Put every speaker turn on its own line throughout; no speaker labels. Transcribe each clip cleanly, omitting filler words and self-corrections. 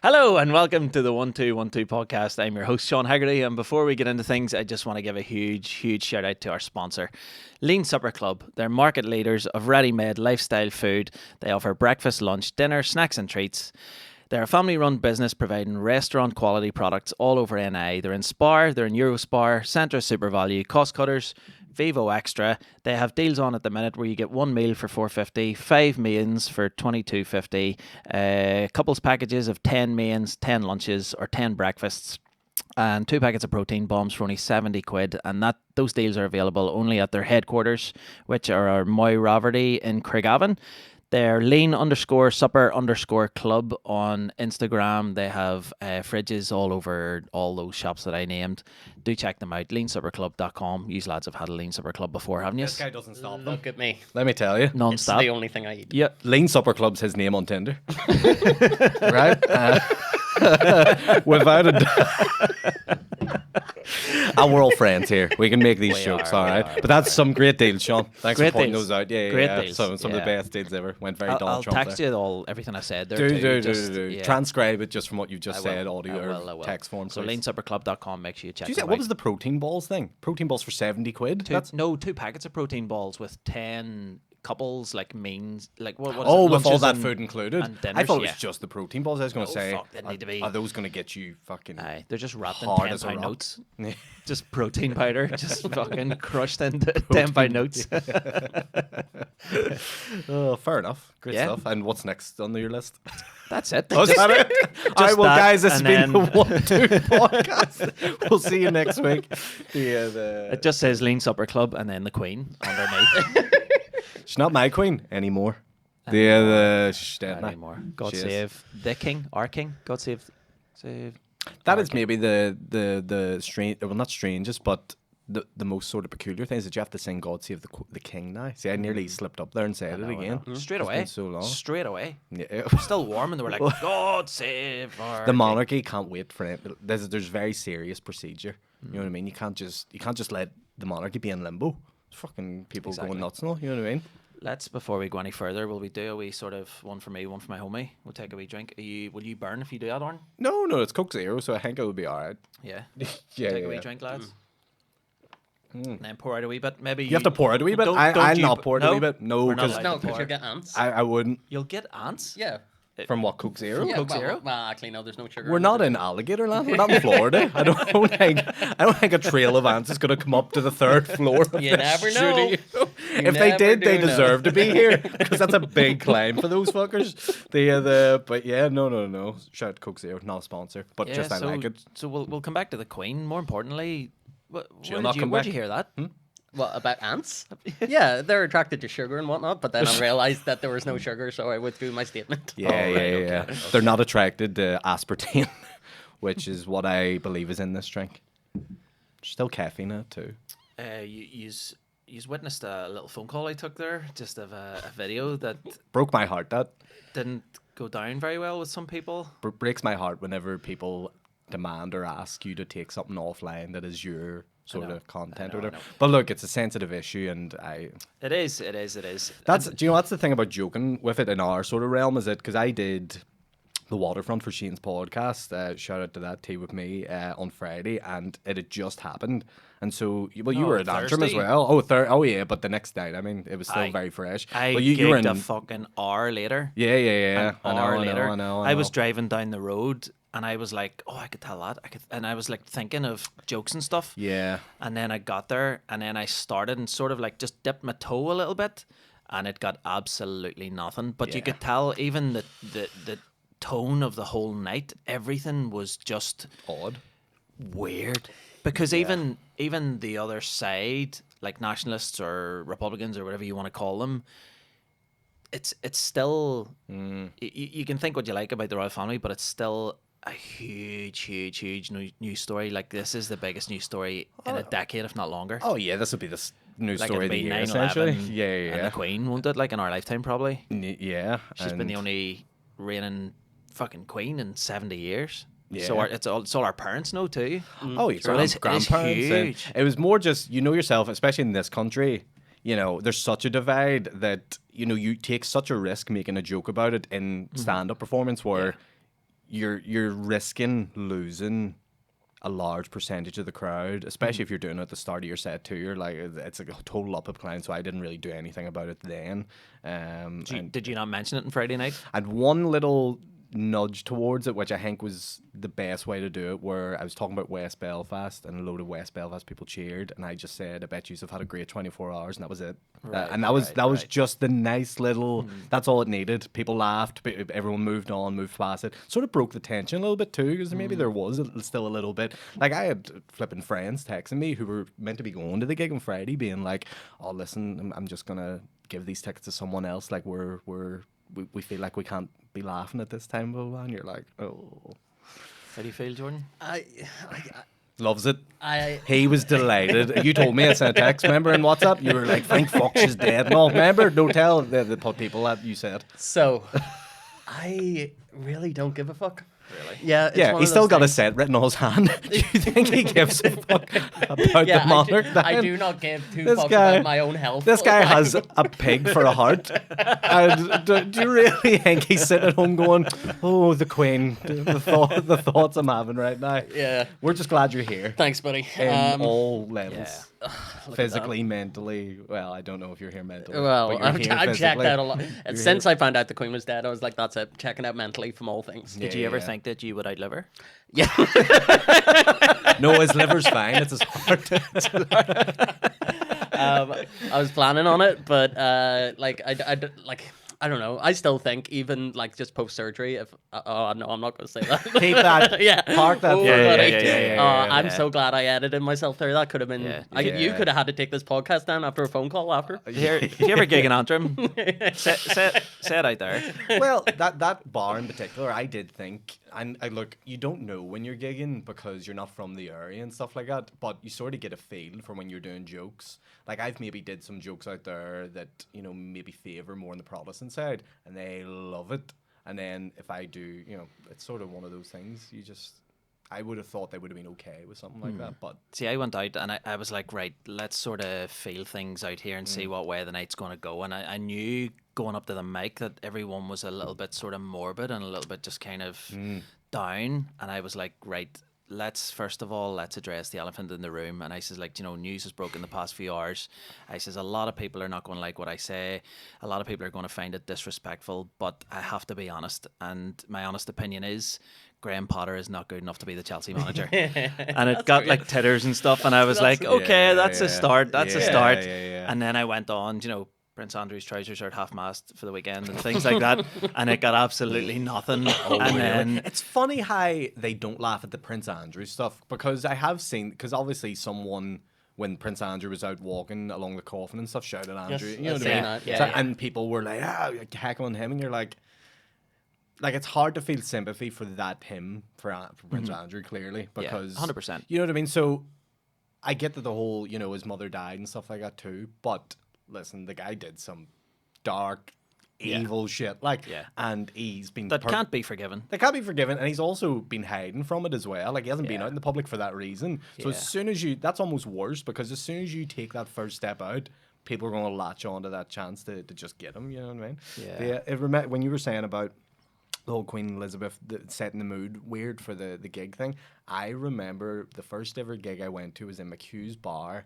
Hello and welcome to the 1212 podcast. I'm your host, Sean Hegarty, and before we get into things, I just want to give a huge shout out to our sponsor, Lean Supper Club. They're market leaders of ready-made lifestyle food. They offer breakfast, lunch, dinner, snacks and treats. They're a family-run business providing restaurant-quality products all over NI. They're in Spar, they're in Eurospar, Centra Super Value, Cost Cutters, Vivo Extra. They have deals on at the minute where you get one meal for $4.50, 5 mains for $22.50, couples packages of 10 mains, 10 lunches or 10 breakfasts, and 2 packets of protein bombs for only 70 quid. And those deals are available only at their headquarters, which are Moy Raverty in Craigavon. They're lean_supper_club on Instagram. They have fridges all over all those shops that I named. Do check them out. leansupperclub.com. You lads have had a Lean Supper Club before, haven't you?
This guy doesn't stop them.
Look at me.
Let me tell you.
Non-stop.
It's the only thing I eat.
Yeah.
Lean Supper Club's his name on Tinder. Right? Without a doubt. And we're all friends here. We can make these jokes, all right? But that's some great deals, Sean. Thanks
Great
for pointing
deals.
those out. Yeah,
Great
yeah.
deals.
Some of the
Yeah.
best deals ever. Went very
I'll
Donald Trump
text
there.
you everything I said there too.
Do.
Yeah.
Transcribe it just from what you just
I
said,
will.
audio
I
or
will.
text form.
So
please.
leansupperclub.com, make sure you check
Did you say,
them
what
out.
was the protein balls thing? Protein balls for 70 quid?
Two packets of protein balls with 10 couples, like means, like what is
Oh,
it?
with all
Lunches
that
and-
food included?
and
I
dinners,
thought it
yeah.
was just the protein balls. I was going to say,
fuck, they need to be.
are those going to get you fucking
Aye, they're just wrapped in
hard as a
10 pound
rock?
notes. Just protein powder, just fucking crushed into 10 pound notes.
Oh, fair enough. Great
Yeah.
stuff. And what's next on your list?
That's it.
Oh, is that it? All right, well,
that,
guys, this has
and
been the
then-
1-2 podcast. We'll see you next week.
It just says Lean Supper Club and then the Queen underneath.
She's not my queen anymore. She's dead now.
Anymore. God
She is.
save the king, our king. God save.
That is maybe the strange, well, not strangest, but the most sort of peculiar thing is that you have to sing "God Save the King" now. See, I nearly slipped up there and said it again.
Straight
It's
away.
been so long.
Straight away.
Yeah.
Still warm, and they were like, God save our
The
king."
monarchy can't wait for it. There's very serious procedure. You know what I mean? You can't just let the monarchy be in limbo. It's fucking people going nuts now. You know what I mean?
Let's, before we go any further, will we do a wee sort of one for me, one for my homie? We'll take a wee drink. Will you burn if you do that, Aaron?
No, it's Coke Zero, so I think it would be alright.
Yeah.
Yeah,
Take a
yeah.
wee drink, lads. And then pour out a wee bit. Maybe
You have to pour it a wee bit.
Don't
I'll
you
not
p-
pour it a
no?
wee bit. No,
We're not
because
allowed
No,
to
because
pour.
you get ants.
I wouldn't.
You'll get ants.
Yeah.
From what, Coke Zero?
Yeah,
Coke
well,
Zero?
well, actually, no, there's no sugar.
We're
in
not
it.
in alligator land. We're not in Florida. I don't think a trail of ants is going to come up to the third floor. Of
You
this
never know.
studio.
You
If they
never
did, they
do know.
deserve to be here because that's a big climb for those fuckers. But yeah, no. Shout out to Coke Zero, not a sponsor, but
Yeah,
just I like it.
So we'll come back to the Queen. More importantly,
She'll not come
where'd
back.
you hear that?
What, about ants? Yeah, they're attracted to sugar and whatnot, but then I realized that there was no sugar, so I withdrew my statement.
Yeah. They're not attracted to aspartame, which is what I believe is in this drink. Still caffeine in it too.
You witnessed a little phone call I took there, just of a video that
Broke my heart. That
didn't go down very well with some people.
breaks my heart whenever people demand or ask you to take something offline that is your sort of content or
I
whatever.
know.
But look, it's a sensitive issue, and
It is.
do you know what's the thing about joking with it in our sort of realm? Is it because I did the Waterfront for Shane's podcast? Shout out to that Tea with Me on Friday, and it had just happened. And so, you were at Antrim as
Thursday?
well. Oh yeah, but the next night. I mean, it was still
Aye.
very fresh.
I
But you were
gigged
in.
a fucking hour later.
Yeah.
An hour later.
I know.
I was driving down the road and I was like, oh, I could tell that. And I was like thinking of jokes and stuff.
Yeah.
And then I got there and then I started and sort of like just dipped my toe a little bit and it got absolutely nothing. But you
Yeah.
could tell even the tone of the whole night, everything was just
Odd.
weird. Because even the other side, like nationalists or Republicans or whatever you want to call them, it's still you can think what you like about the royal family, but it's still a huge news story. Like this is the biggest news story in a decade, if not longer.
Oh yeah, this will be the news
Like
story
it'll
of the
be
year
9/11
essentially.
and
Yeah.
the Queen, won't it? Like in our lifetime, probably.
Yeah.
She's been the only reigning fucking queen in 70 years.
Yeah.
So it's all our parents know too.
Oh, your
So it is
grandparents. and
huge.
It was more just, yourself, especially in this country, there's such a divide that, you take such a risk making a joke about it in stand-up performance where you're risking losing a large percentage of the crowd, especially if you're doing it at the start of your set too. You're like, it's like a total up of clients, so I didn't really do anything about it then.
Did you not mention it on Friday night?
I had one little nudge towards it, which I think was the best way to do it, where I was talking about West Belfast and a load of West Belfast people cheered, and I just said, I bet you've had a great 24 hours, and that was it. And that was just the nice little, that's all it needed. People laughed, everyone moved on, moved past it. Sort of broke the tension a little bit too, because maybe there was still a little bit. Like, I had flipping friends texting me who were meant to be going to the gig on Friday, being like, oh, listen, I'm just going to give these tickets to someone else. Like, we feel like we can't be laughing at this time, blah, blah, blah. And you're like, oh.
How do you feel, Jordan?
I
Loves it. He was delighted. You told me, I sent a text, remember, in WhatsApp? You were like, thank fuck she's dead. No, remember? Don't tell the people that you said.
So, I really don't give a fuck.
Really?
Yeah,
Yeah, he's still got a set written on his hand. Do you think he gives a fuck about the monarch?
I do not give two
This
fucks
guy-
about my own health.
This guy has a pig for a heart. And do you really think he's sitting at home going, oh, the Queen, the thoughts I'm having right now?
Yeah.
We're just glad you're here.
Thanks, buddy.
In all levels.
Yeah.
Physically, mentally. Well, I don't know if you're here mentally.
Well,
but you're here
I've checked
physically.
out a lot.
You're
Since
here.
I found out the Queen was dead, I was like, that's it. Checking out mentally from all things.
Did you ever think that you would outlive her?
Yeah.
No, his liver's fine. It's his heart.
I was planning on it, but I don't know. I still think even like just post surgery. If oh no, I'm not going to say that.
Keep that.
Yeah.
Park that.
Oh,
for
buddy.
yeah.
I'm so glad I edited myself there. That could have been.
Yeah.
You could have had to take this podcast down after a phone call after.
Did you ever gig in Antrim? say it out there.
Well, that bar in particular, I did think, and I look, you don't know when you're gigging because you're not from the area and stuff like that, but you sort of get a feel for when you're doing jokes. Like, I've maybe did some jokes out there that, you know, maybe favour more on the Protestant side, and they love it. And then if I do, you know, it's sort of one of those things, I would have thought they would have been okay with something like that, but...
See, I went out and I was like, right, let's sort of feel things out here and see what way the night's going to go. And I knew going up to the mic that everyone was a little bit sort of morbid and a little bit just kind of down. And I was like, right, let's address the elephant in the room. And I says, like, you know, news has broken the past few hours. I says, a lot of people are not going to like what I say. A lot of people are going to find it disrespectful, but I have to be honest. And my honest opinion is Graham Potter is not good enough to be the Chelsea manager. And it got like titters and stuff. And I was like, okay, that's a start. That's a start. And then I went on, you know, Prince Andrew's trousers are at half-mast for the weekend and things like that, and it got absolutely nothing. And then
it's funny how they don't laugh at the Prince Andrew stuff, because I have seen, because obviously someone, when Prince Andrew was out walking along the coffin and stuff, shouted Andrew, you know what I mean? And people were like, heckling him, and you're like it's hard to feel sympathy for that him for Prince Andrew, clearly, because
100%.
You know what I mean? So I get that the whole, you know, his mother died and stuff like that too, but listen, the guy did some dark, evil shit. And he's been...
That can't be forgiven.
They can't be forgiven, and he's also been hiding from it as well. Like, he hasn't been out in the public for that reason. So as soon as that's almost worse, because as soon as you take that first step out, people are going to latch on to that chance to just get him, you know what I mean? When you were saying about the whole Queen Elizabeth setting the mood weird for the gig thing, I remember the first ever gig I went to was in McHugh's Bar,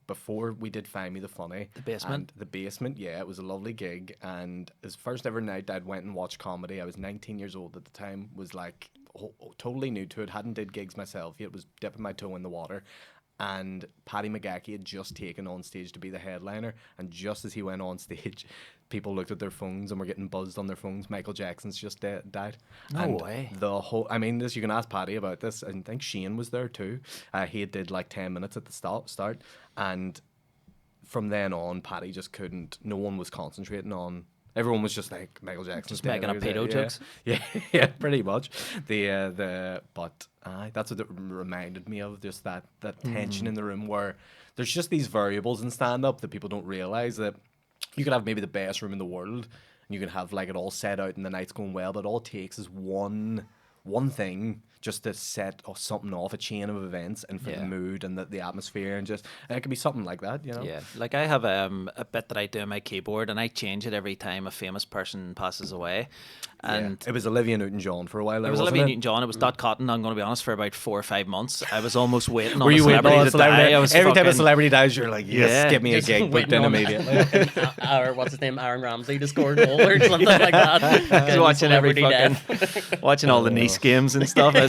before we did Find Me the Funny.
The basement?
And the basement, yeah. It was a lovely gig. And it was the first ever night I'd went and watched comedy. I was 19 years old at the time. Was like totally new to it. Hadn't did gigs myself yet. Was dipping my toe in the water. And Paddy McGackie had just taken on stage to be the headliner. And just as he went on stage, people looked at their phones and were getting buzzed on their phones. Michael Jackson's just died.
No way.
The whole, I mean, you can ask Paddy about this. I think Shane was there too. He did like 10 minutes at the start. And from then on, Paddy just couldn't, no one was concentrating on, everyone was just like, Michael Jackson's
just making up pedo jokes.
Yeah, pretty much. But that's what it reminded me of, just that tension in the room where there's just these variables in stand-up that people don't realize, that you could have maybe the best room in the world and you can have like it all set out and the night's going well, but all it takes is one one thing just to set something off, a chain of events, and for the mood and the atmosphere, and just it could be something like that, you know.
Yeah, like I have a bit that I do on my keyboard, and I change it every time a famous person passes away. And
it was Olivia Newton-John for a while.
it was Olivia Newton-John. It was Dot Cotton. I'm going to be honest, for about 4 or 5 months. I was almost waiting on
Were
a
you waiting
celebrity
on a
to
celebrity?
die. I was
Every time a
fucking-
celebrity dies, you're like, yes,
Yeah.
give me a
Just
gig booked
waiting
in
on-
immediately.
Or what's his name, Aaron Ramsey, to score a goal or something like that.
Just watching every
Celebrity
fucking,
death.
watching all the Nice games and stuff. I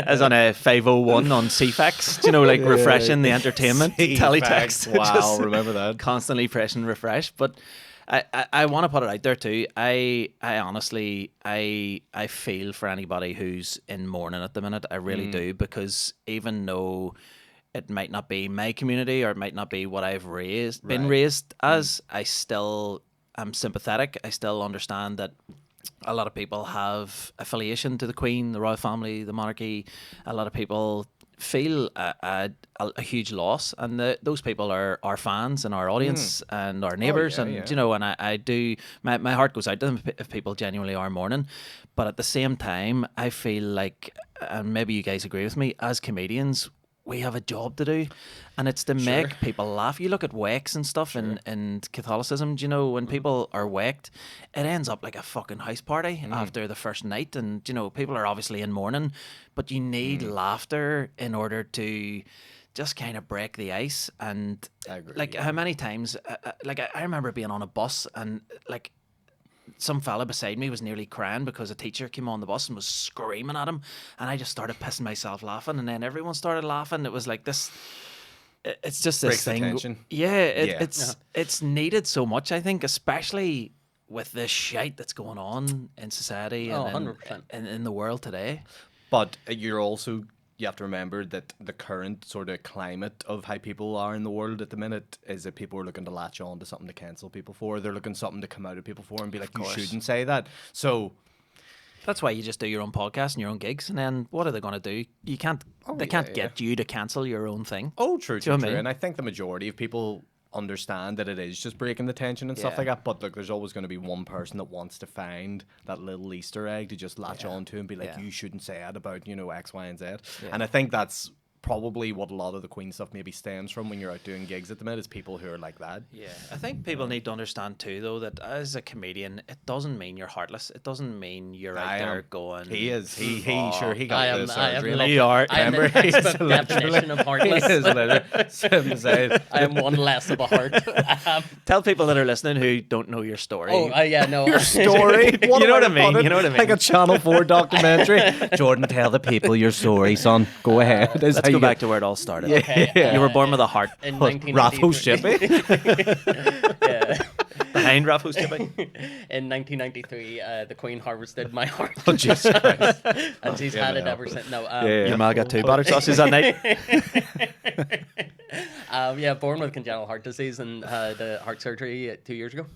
was on a 501 on CFAX, you know, like refreshing the entertainment teletext.
Wow,
Just
remember that?
constantly pressing refresh. But I want to put it out there too. I honestly I feel for anybody who's in mourning at the minute. I really do, because even though it might not be my community, or it might not be what I've been raised as, I still am sympathetic. I still understand that a lot of people have affiliation to the Queen, the royal family, the monarchy. A lot of people feel a huge loss, and those people are our fans and our audience and our neighbours, and you know, and I do, my heart goes out to them if people genuinely are mourning. But at the same time, I feel like, and maybe you guys agree with me, as comedians, we have a job to do, and it's to make people laugh. You look at wakes and stuff in Catholicism, do you know, when people are waked, it ends up like a fucking house party after the first night, and you know, people are obviously in mourning, but you need laughter in order to just kind of break the ice. And
I agree,
like how many times, like I remember being on a bus, and like some fella beside me was nearly crying because a teacher came on the bus and was screaming at him, and I just started pissing myself laughing, and then everyone started laughing. It was like this, it's just this
Breaks the
thing.
tension.
It's needed so much, I think, especially with this shite that's going on in society and
100%.
in the world today.
But you have to remember that the current sort of climate of how people are in the world at the minute is that people are looking to latch on to something to cancel people for. They're looking something to come out of people for and be like, you shouldn't say that. So
That's why you just do your own podcast and your own gigs, and then what are they going to do? You can't. They can't get you to cancel your own thing.
true,
Do you know what I mean?
And I think the majority of people understand that it is just breaking the tension and stuff like that. But look, there's always going to be one person that wants to find that little Easter egg to just latch on to and be like, you shouldn't say that about, you know, X, Y, and Z. And I think that's probably what a lot of the Queen stuff maybe stems from when you're out doing gigs at the minute, is people who are like that.
Yeah, I think people need to understand too, though, that as a comedian, it doesn't mean you're heartless. It doesn't mean you're out there going.
He is. He
I
got
am,
the
I am
surgery.
lucky.
You are.
I am the
Remember?
textbook definition of heartless.
He is literally.
I am one less of a heart.
Tell people that are listening who don't know your story.
Yeah, no.
Your story.
You know what I mean? You know what I mean?
Like a Channel 4 documentary. Jordan, tell the people your story, son. Go ahead.
Let's go back to where it all started. You were born with a heart.
In
Rathos
1993.
Chippy.
Yeah.
Behind Raffles Chippy.
In 1993, the Queen harvested my heart.
Oh, Jesus Christ.
And she's had it ever since. No,
Your ma got 2 butter sauces that night.
Born with congenital heart disease and the heart surgery 2 years ago.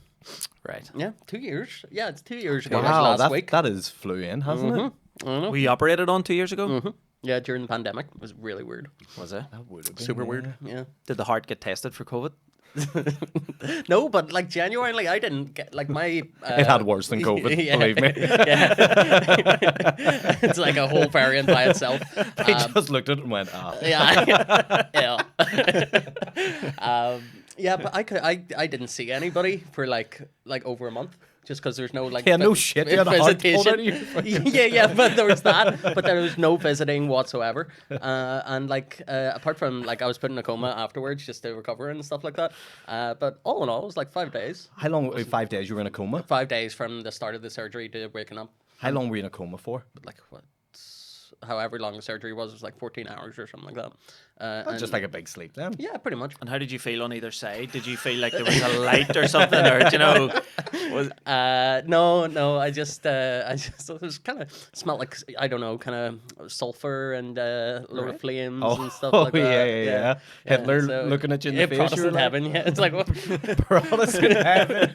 Right.
Yeah, 2 years. Yeah, it's 2 years ago.
Wow,
last week.
that is flew in, hasn't it?
We operated on 2 years ago.
Yeah, during the pandemic. It was really weird.
Was it?
That would have been
Super weird. Yeah.
Did the heart get tested for COVID?
No, but like genuinely, I didn't get like my.
It had worse than COVID, believe me.
Yeah. It's like a whole variant by itself.
They just looked at it and went,
Yeah. Yeah, but I didn't see anybody for like over a month. Just because there's no like
no shit, you had a heart pulled out of you.
yeah, but there was that, but there was no visiting whatsoever, and like apart from like I was put in a coma afterwards just to recover and stuff like that, but all in all it was like 5 days.
How long? 5 days you were in a coma?
5 days from the start of the surgery to waking up.
How long were you in a coma for?
Like what? However long the surgery was like 14 hours or something like that.
Just like a big sleep then.
Yeah, pretty much.
And how did you feel on either side? Did you feel like there was a light or something, or you know?
No. I just it was kind of smelled like, I don't know, kind of sulfur and lower flames and stuff like that.
Yeah. Hitler looking at you in the face.
Protestant heaven. Yeah, it's like what?
Protestant heaven.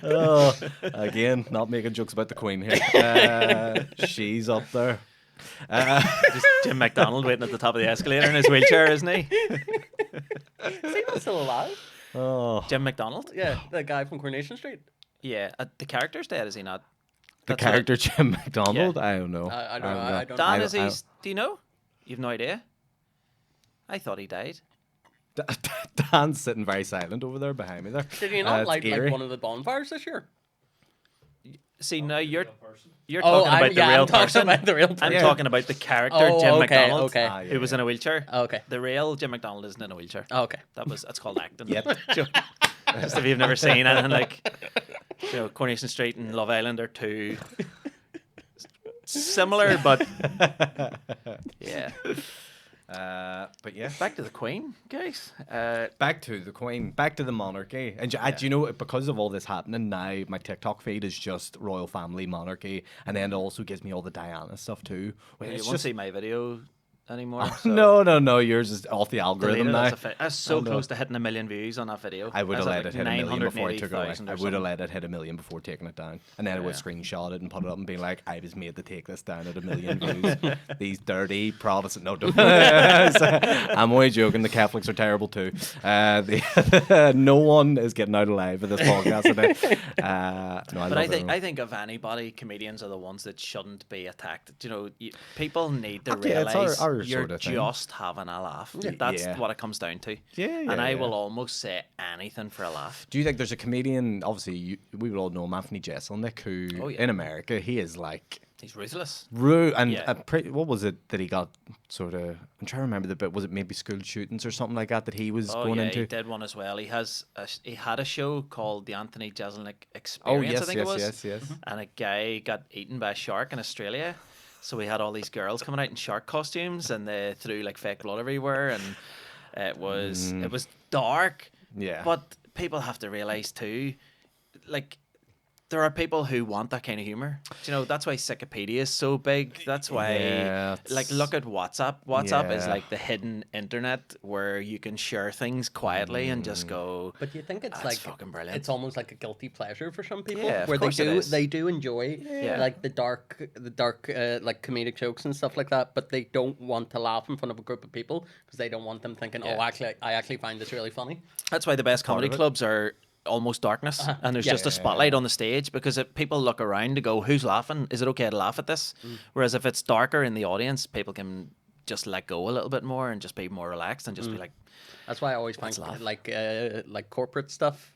Oh, again, not making jokes about the Queen here. She's up there.
Just Jim McDonald waiting at the top of the escalator in his wheelchair, isn't he?
Is he still alive?
Oh,
Jim McDonald?
Yeah, the guy from Coronation Street.
Yeah. The character's dead, is he not?
The
That's
character Jim McDonald? I don't know.
I don't know. I don't
Dan,
know.
is he? Do you know? You've no idea. I thought he died.
Dan's sitting very silent over there behind me there.
Did you not
It's
like
eerie.
one of the bonfires this year?
See, now you're
Oh,
talking about the real
I'm talking
person.
about the real person.
I'm talking about the character
Oh,
Jim
okay,
McDonald,
okay.
Ah, yeah,
who was in a wheelchair.
Okay.
The real Jim McDonald isn't in a wheelchair.
Okay.
That's called acting.
Yep.
Just if you've never seen anything like, Coronation Street and Love Island are two similar, but yeah.
But yeah,
Back to the Queen, guys.
back to the Queen, back to the monarchy. And do you know, because of all this happening now, my TikTok feed is just royal family, monarchy, and then it also gives me all the Diana stuff too.
You
It's
won't
just
see my video anymore. So
no, yours is off the algorithm now.
I was so close to hitting 1 million views on that video.
I would have let it hit 1 million before I took it away.
980,000 or
I would have
something.
let it hit 1 million before taking it down. And then I would screenshot it and put it up and be like, I was made to take this down at 1 million views. These dirty Protestant. No, don't. I'm only joking. The Catholics are terrible too. No one is getting out alive with this podcast today.
But I think of anybody, comedians are the ones that shouldn't be attacked. People need to
Okay, it's
realize
our
you're
sort of thing.
just having a laugh. That's
Yeah.
what it comes down to.
Yeah,
And I
yeah.
will almost say anything for a laugh.
Do you think there's a comedian, obviously, we would all know him, Anthony Jeselnik, who
Oh, yeah.
in America, he is like
He's ruthless.
rude. And
Yeah.
what was it that he got sort of, I'm trying to remember the bit, was it maybe school shootings or something like that he was
Oh
going
yeah,
into?
he did one as well. He had a show called the Anthony Jeselnik
Oh,
Experience.
yes,
I think
yes,
it was.
yes, yes.
And a guy got eaten by a shark in Australia. So we had all these girls coming out in shark costumes, and they threw like fake blood everywhere, and it was dark.
Yeah.
But people have to realize too, like, there are people who want that kind of humor. That's why Wikipedia is so big. That's why,
Yeah,
like, look at WhatsApp. WhatsApp is
Yeah.
like the hidden internet where you can share things quietly and just go.
But you think it's
That's
like
fucking brilliant.
It's almost like a guilty pleasure for some people,
Yeah, of
where
course it is.
they do enjoy
Yeah.
like the dark like comedic jokes and stuff like that, but they don't want to laugh in front of a group of people because they don't want them thinking,
Yeah.
oh, actually, I actually find this really funny.
That's why the best comedy
of it.
clubs are almost darkness, and there's
Yeah.
just a spotlight on the stage, because if people look around to go, who's laughing? Is it okay to laugh at this? Whereas if it's darker in the audience, people can just let go a little bit more and just be more relaxed and just be like,
That's why I always find
laugh.
like corporate stuff.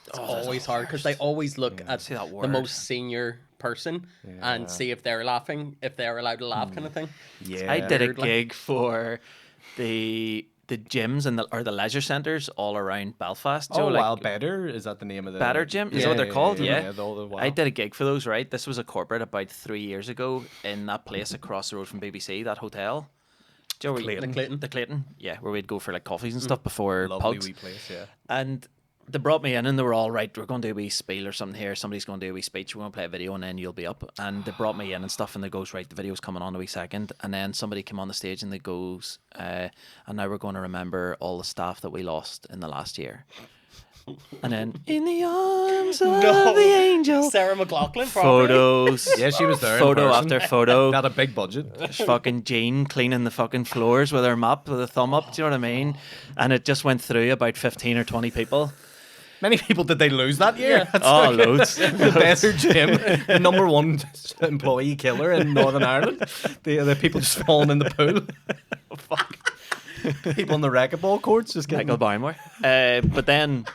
It's always hard because they always look at
See that
the
word?
most senior person and see if they're laughing, if they're allowed to laugh, kind of thing.
Yeah.
I did a
Weird, like-
gig for the gyms and the leisure centres all around Belfast.
Oh,
like,
wow, Better? Is that the name of the...
Better Gym? Is that what they're called? Yeah.
wow.
I did a gig for those, right? This was a corporate about 3 years ago in that place across the road from BBC, that hotel. Do you know where
The Clayton?
The Clayton, yeah, where we'd go for like coffees and stuff before
Lovely
pugs.
wee place, yeah.
And they brought me in and they were all right, we're going to do a wee spiel or something here. Somebody's going to do a wee speech. We're going to play a video and then you'll be up. And they brought me in and stuff and they goes, right, the video's coming on a wee second. And then somebody came on the stage and they goes, and now we're going to remember all the staff that we lost in the last year. And then, in the arms of the angel.
Sarah McLachlan, probably.
Photos.
Yeah, she was there in
Photo
person.
after photo.
Not a big budget.
Fucking Jean cleaning the fucking floors with her mop with a thumb up. Do you know what I mean? And it just went through about 15 or 20 people.
Many people did they lose that year? That's
Oh,
like
loads.
the Better Gym, the #1 employee killer in Northern Ireland. The people just falling in the pool.
Fuck.
People on the racquetball courts just getting...
Michael Barrymore. But then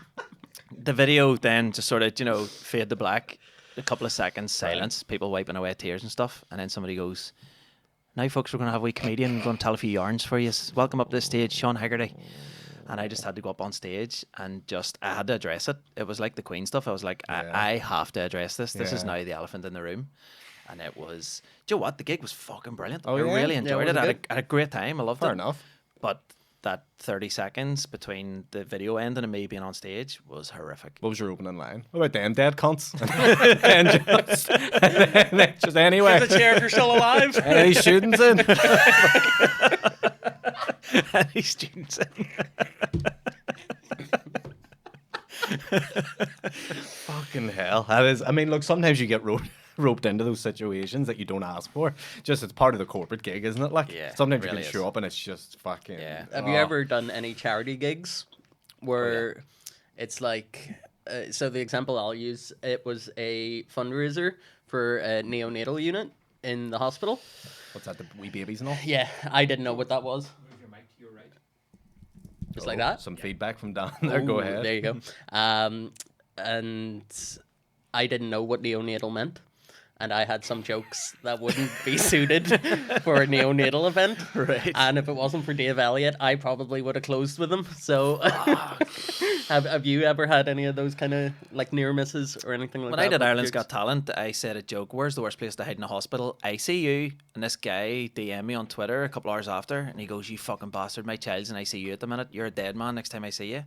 the video then just sort of, fade to black. A couple of seconds, silence, people wiping away tears and stuff. And then somebody goes, now folks, we're going to have a wee comedian going to tell a few yarns for you. Welcome up to the stage, Sean Hegarty. And I just had to go up on stage and I had to address it. It was like the Queen stuff. I was like, I have to address this. This is
Yeah.
now the elephant in the room. And it was, do you know what? The gig was fucking brilliant.
Oh,
I
yeah?
really
Yeah,
enjoyed
was
it.
it
I
good?
had a great time. I loved
Fair
it.
enough.
But that 30 seconds between the video ending and me being on stage was horrific.
What was your opening line? What about them dead cunts? and just anyway.
The chair if you're still alive.
Any shootings in?
Any students in.
Fucking hell. That is, I mean, look, sometimes you get roped into those situations that you don't ask for. Just it's part of the corporate gig, isn't it? Like,
Yeah,
sometimes
it
you
really
can
is.
show up and it's just fucking...
Yeah.
Have you ever done any charity gigs where it's like so the example I'll use, it was a fundraiser for a neonatal unit in the hospital.
What's that, the wee babies and all?
Yeah, I didn't know what that was.
Move your mic to your right.
Just like that.
Some feedback from down there. Go
Ooh,
ahead.
There you go. And I didn't know what neonatal meant. And I had some jokes that wouldn't be suited for a neonatal event.
Right.
And if it wasn't for Dave Elliott, I probably would have closed with him. So, have you ever had any of those kind of like near misses or anything like
When
that?
I did
with
Ireland's
jokes?
Got Talent, I said a joke. Where's the worst place to hide in a hospital? ICU. And this guy DM me on Twitter a couple hours after, and he goes, "You fucking bastard, my child's in ICU at the minute. You're a dead man next time I see you."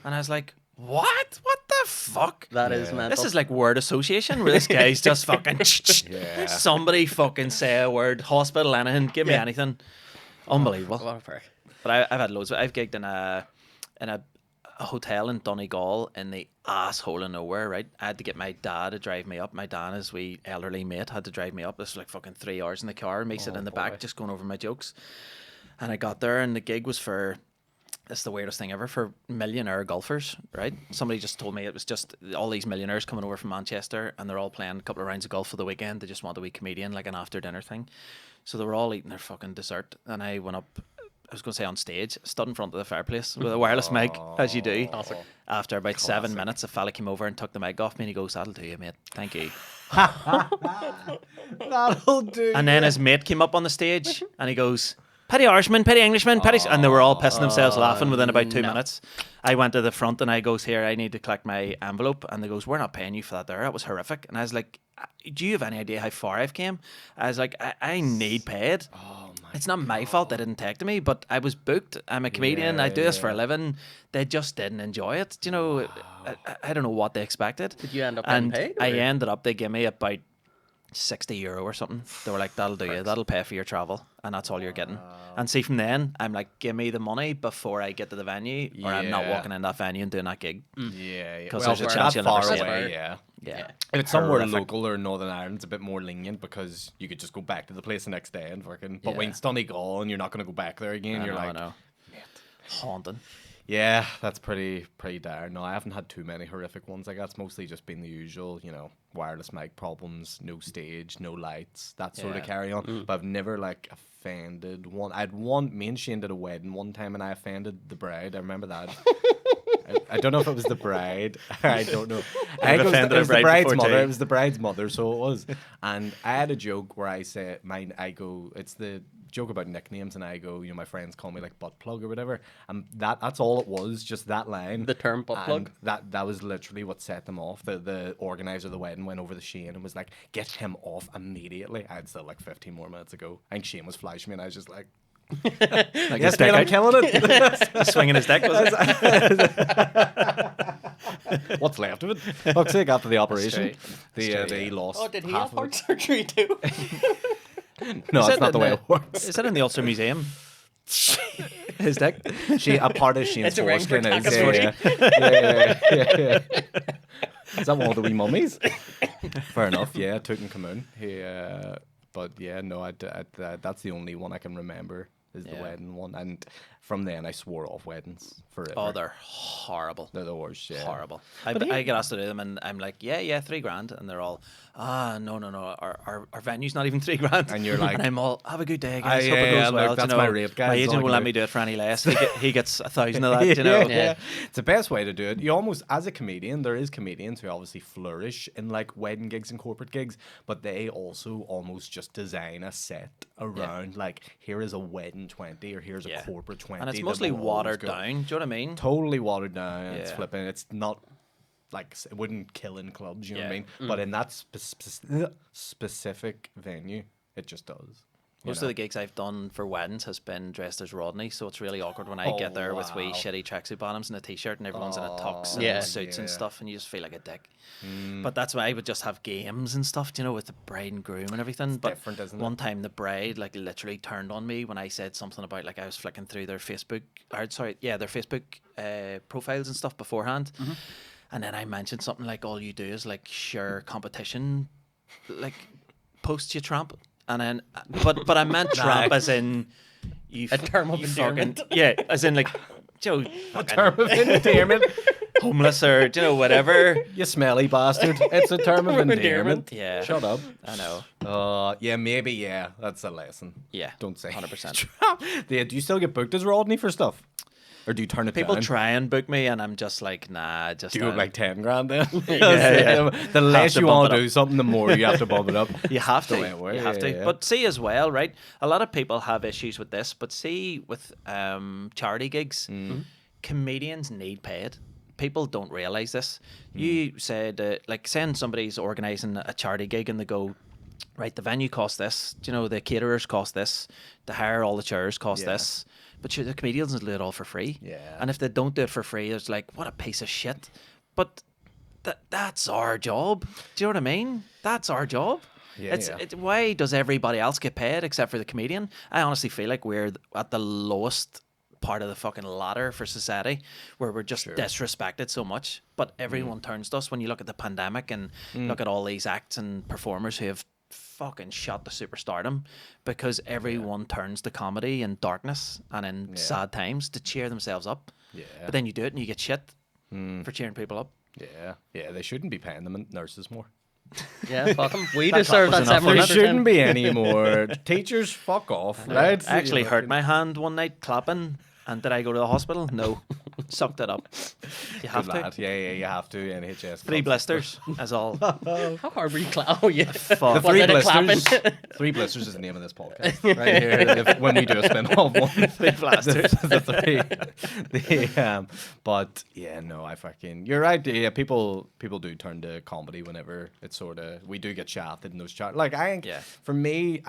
And I was like, "What? What the fuck?"
That is mental.
This is like word association where this guy's just fucking
Yeah.
somebody fucking say a word, hospital, anything, give me
Yeah.
anything. Unbelievable.
What a prick.
But I've had loads. I've gigged in a hotel in Donegal in the asshole of nowhere, right? I had to get my dad to drive me up. My dad, his wee elderly mate, had to drive me up. This was like fucking 3 hours in the car, me sitting in the back just going over my jokes. And I got there and the gig was for, this is the weirdest thing ever, for millionaire golfers, right? Somebody just told me it was just all these millionaires coming over from Manchester and they're all playing a couple of rounds of golf for the weekend. They just want a wee comedian, like an after dinner thing. So they were all eating their fucking dessert and I went up, I was going to say on stage, stood in front of the fireplace with a wireless mic, as you do.
Classic.
After about 7 minutes, a fella came over and took the mic off me and he goes, "That'll do you, mate. Thank you."
That'll do.
And then his mate came up on the stage and he goes, "Petty Irishman, petty Englishman, petty..." And they were all pissing themselves laughing within about 2 minutes. I went to the front and I goes, "Here, I need to collect my envelope." And they goes, "We're not paying you for that there. That was horrific." And I was like, "Do you have any idea how far I've came?" I was like, I need paid. It's not my fault they didn't take to me, but I was booked. I'm a comedian. I do this for a living. They just didn't enjoy it. You know, I don't know what they expected.
Did you end up getting
And
paid,
I
or-
ended up, they gave me about €60 or something. They were like, "That'll do you. That'll pay for your travel." And that's all you're getting. And see, from then, I'm like, give me the money before I get to the venue, or I'm not
Yeah.
walking in that venue and doing that gig.
Yeah.
'Cause
Well,
there's a
that
chance you'll never
far
see it.
away, yeah.
Yeah.
If it's somewhere
Horrific.
local or Northern Ireland, it's a bit more lenient because you could just go back to the place the next day and fucking. But when
Yeah.
it's Donegal and you're not going to go back there again, you're
I
like,
know. Haunting.
yeah, that's pretty dire. No, I haven't had too many horrific ones. Like that's mostly just been the usual, wireless mic problems, no stage, no lights, that sort of
Yeah.
carry on. But I've never like offended one. Me and Shane did a wedding one time and I offended the bride. I remember that. I don't know if it was the bride. I don't know. I think it was,
offended
it
a
was the
bride
bride's
before
mother.
tea.
It was the bride's mother, so it was. And I had a joke where I say it's the joke about nicknames, and I go, my friends call me like butt plug or whatever. And that's all it was, just that line.
The term butt plug?
And that was literally what set them off. The organizer of the wedding went over to Shane and was like, "Get him off immediately." I had still like 15 more minutes ago. I think Shane was flashing me, and I was just like,
Like
"Yes,
his
man,
dick
I'm
out.
killing it."
Swinging his dick, was it?
What's left of it? Fuck's sake, after the operation,
Straight,
they
yeah.
lost.
Oh, did he
half
have
of it.
heart surgery too?
No,
Is
that's
it
not the
in
way it works.
Is that in the Ulster Museum? His dick?
A part of Shane's
It's a ring for
foreskin is. Yeah. Is that one of the wee mummies? Fair enough. Yeah, Tutankhamun. But yeah, no, that's the only one I can remember is the
Yeah.
wedding one, and from then I swore off weddings forever.
Oh, they're horrible.
They're the worst. Yeah.
Horrible. I get asked to do them, and I'm like, yeah, $3,000, and they're all, no, our venue's not even $3,000,
And you're like,
and I'm all, have a good day, guys. Hope
yeah,
it goes
yeah,
well.
look,
Do you
that's my rate, guys.
My
That's all I
agent
can
will let
do.
me do it for any less. He gets 1,000 of that. You know.
Yeah. It's the best way to do it. You almost, as a comedian, there is comedians who obviously flourish in like wedding gigs and corporate gigs, but they also almost just design a set around like, here is a wedding 20 or here's
Yeah.
a corporate 20.
And it's
that
mostly
will always
watered
go.
down. Do you know what I mean?
Totally watered down. It's
Yeah.
flipping. It's not like it wouldn't kill in clubs. You know what I
Yeah.
mean? But in that specific venue, it just does.
Most of the gigs I've done for weddings has been dressed as Rodney, so it's really awkward when I
Oh,
get there with wee
wow.
shitty tracksuit bottoms and a t-shirt, and everyone's in a tux and
Yeah.
suits and
Yeah.
stuff, and you just feel like a dick. But that's why I would just have games and stuff, you know, with the bride and groom and everything. But
different, isn't it?
one time the bride like literally turned on me when I said something about like I was flicking through their Facebook, their Facebook profiles and stuff beforehand, and then I mentioned something like, all you do is like share competition, like posts, you tramp. And then, but I meant tramp as in you.
A term of
you
endearment.
yeah, as in like, Joe.
Term of endearment.
homeless or whatever.
You smelly bastard. It's a term of endearment.
Yeah.
Shut up.
I know.
Yeah, maybe, yeah. That's a lesson.
Yeah.
Don't say
100%.
Yeah, do you still get booked as Rodney for stuff? Or do you turn it
People
down?
try and book me, and I'm just like, nah, just
Do you have like 10 grand then?
Yeah.
The less
to
you
bump
want
it
to do something, the more you have to bump it up.
You have to.
the way it works.
You have to.
Yeah.
But see as well, right? A lot of people have issues with this, but see with charity gigs, comedians need paid. People don't realize this. You said, like, saying somebody's organising a charity gig and they go, right, the venue costs this, the caterers cost this, to hire all the chairs cost this. But sure, the comedians will do it all for free.
Yeah.
And if they don't do it for free, it's like, what a piece of shit. But that's our job. Do you know what I mean? That's our job.
Yeah,
Why does everybody else get paid except for the comedian? I honestly feel like we're at the lowest part of the fucking ladder for society, where we're just disrespected so much. But everyone turns to us. When you look at the pandemic and look at all these acts and performers who have fucking shot to superstardom, because everyone turns to comedy in darkness and in sad times to cheer themselves up.
Yeah.
But then you do it and you get shit for cheering people up.
Yeah, they shouldn't be paying them nurses more.
Yeah, fuck 'em. We
That
deserve
was
that
enough,
7
There
wasn't it?
shouldn't be any more. Teachers, fuck off, right?
I actually hurt my hand one night clapping, and did I go to the hospital? No. Sucked it up. You have
Good
to.
lad. Yeah, you have to. NHS.
3 blisters, as all.
How hard were you clap? Oh, yeah.
Fuck.
Was it a clapping?
3 blisters is the name of this podcast. Right here, when we do a spin-off one.
3 blasters.
the 3. But, yeah, no, you're right. Yeah, people do turn to comedy whenever it's sort of, we do get shafted in those charts. Like, I think, for me,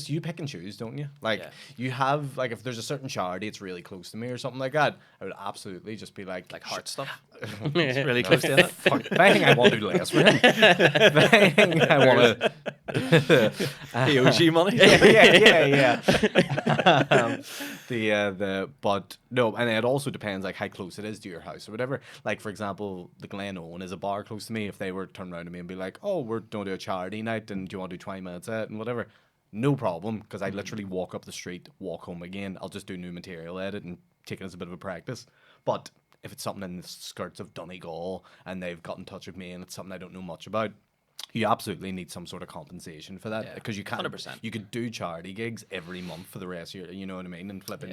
you pick and choose, don't you? Like, you have, like, if there's a certain charity, it's really close to me or something like that, I would absolutely just be like
Heart stuff. It's really close to it.
Fuck, bang, I want to do less for him. Bang, I want to.
Yoshi money.
Yeah. But no, and it also depends, like, how close it is to your house or whatever. Like, for example, the Glen Owen is a bar close to me. If they were to turn around to me and be like, oh, we're going to do a charity night, and do you want to do 20 minutes at it and whatever? No problem, because I literally walk up the street, walk home again. I'll just do new material edit and take it as a bit of a practice. But if it's something in the skirts of Donegal and they've got in touch with me and it's something I don't know much about, you absolutely need some sort of compensation for that, because you can't.
100%.
You could do charity gigs every month for the rest of your, you know what I mean, and flipping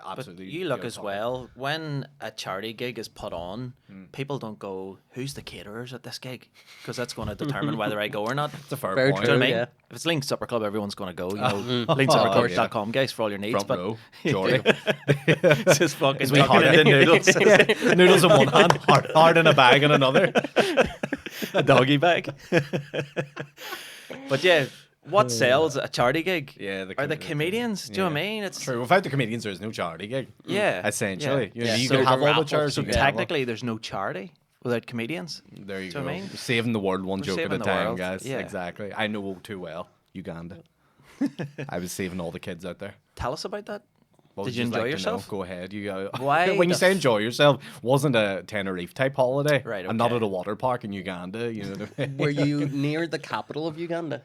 absolutely.
But you look as well, when a charity gig is put on, people don't go, who's the caterers at this gig? Because that's going to determine whether I go or not.
It's a fair
Very
point.
Do you know what I mean?
Yeah.
If it's Link Supper Club, everyone's going to go. LinkSupperClub.com, guys, for all your needs.
Front
But
row, Jordy.
it's just fucking
we
tucking
hard
into noodles.
Noodles in one hand, hard in a bag in another.
A doggy bag. But yeah, what sells a charity gig?
Yeah,
are the comedians. Do you know what I mean? It's
True. Without the comedians, there's no charity gig.
Yeah,
Essentially,
yeah.
you
So
can have
the
all the
raffles,
chairs.
So
you can have all-
technically, there's no charity without comedians.
There you
Do you
go.
know what I mean?
Saving the world one
We're
joke at a
saving the
time,
world.
guys.
Yeah.
Exactly. I know too well. Uganda. I was saving all the kids out there.
Tell us about that.
What
Did
would
you
just
enjoy
like to know?
yourself?
Go ahead. You go.
Why
when you
the
say enjoy yourself, wasn't a Tenerife type holiday.
Right,
And not
okay.
at a water park in Uganda. You know what I mean?
Were you near the capital of Uganda?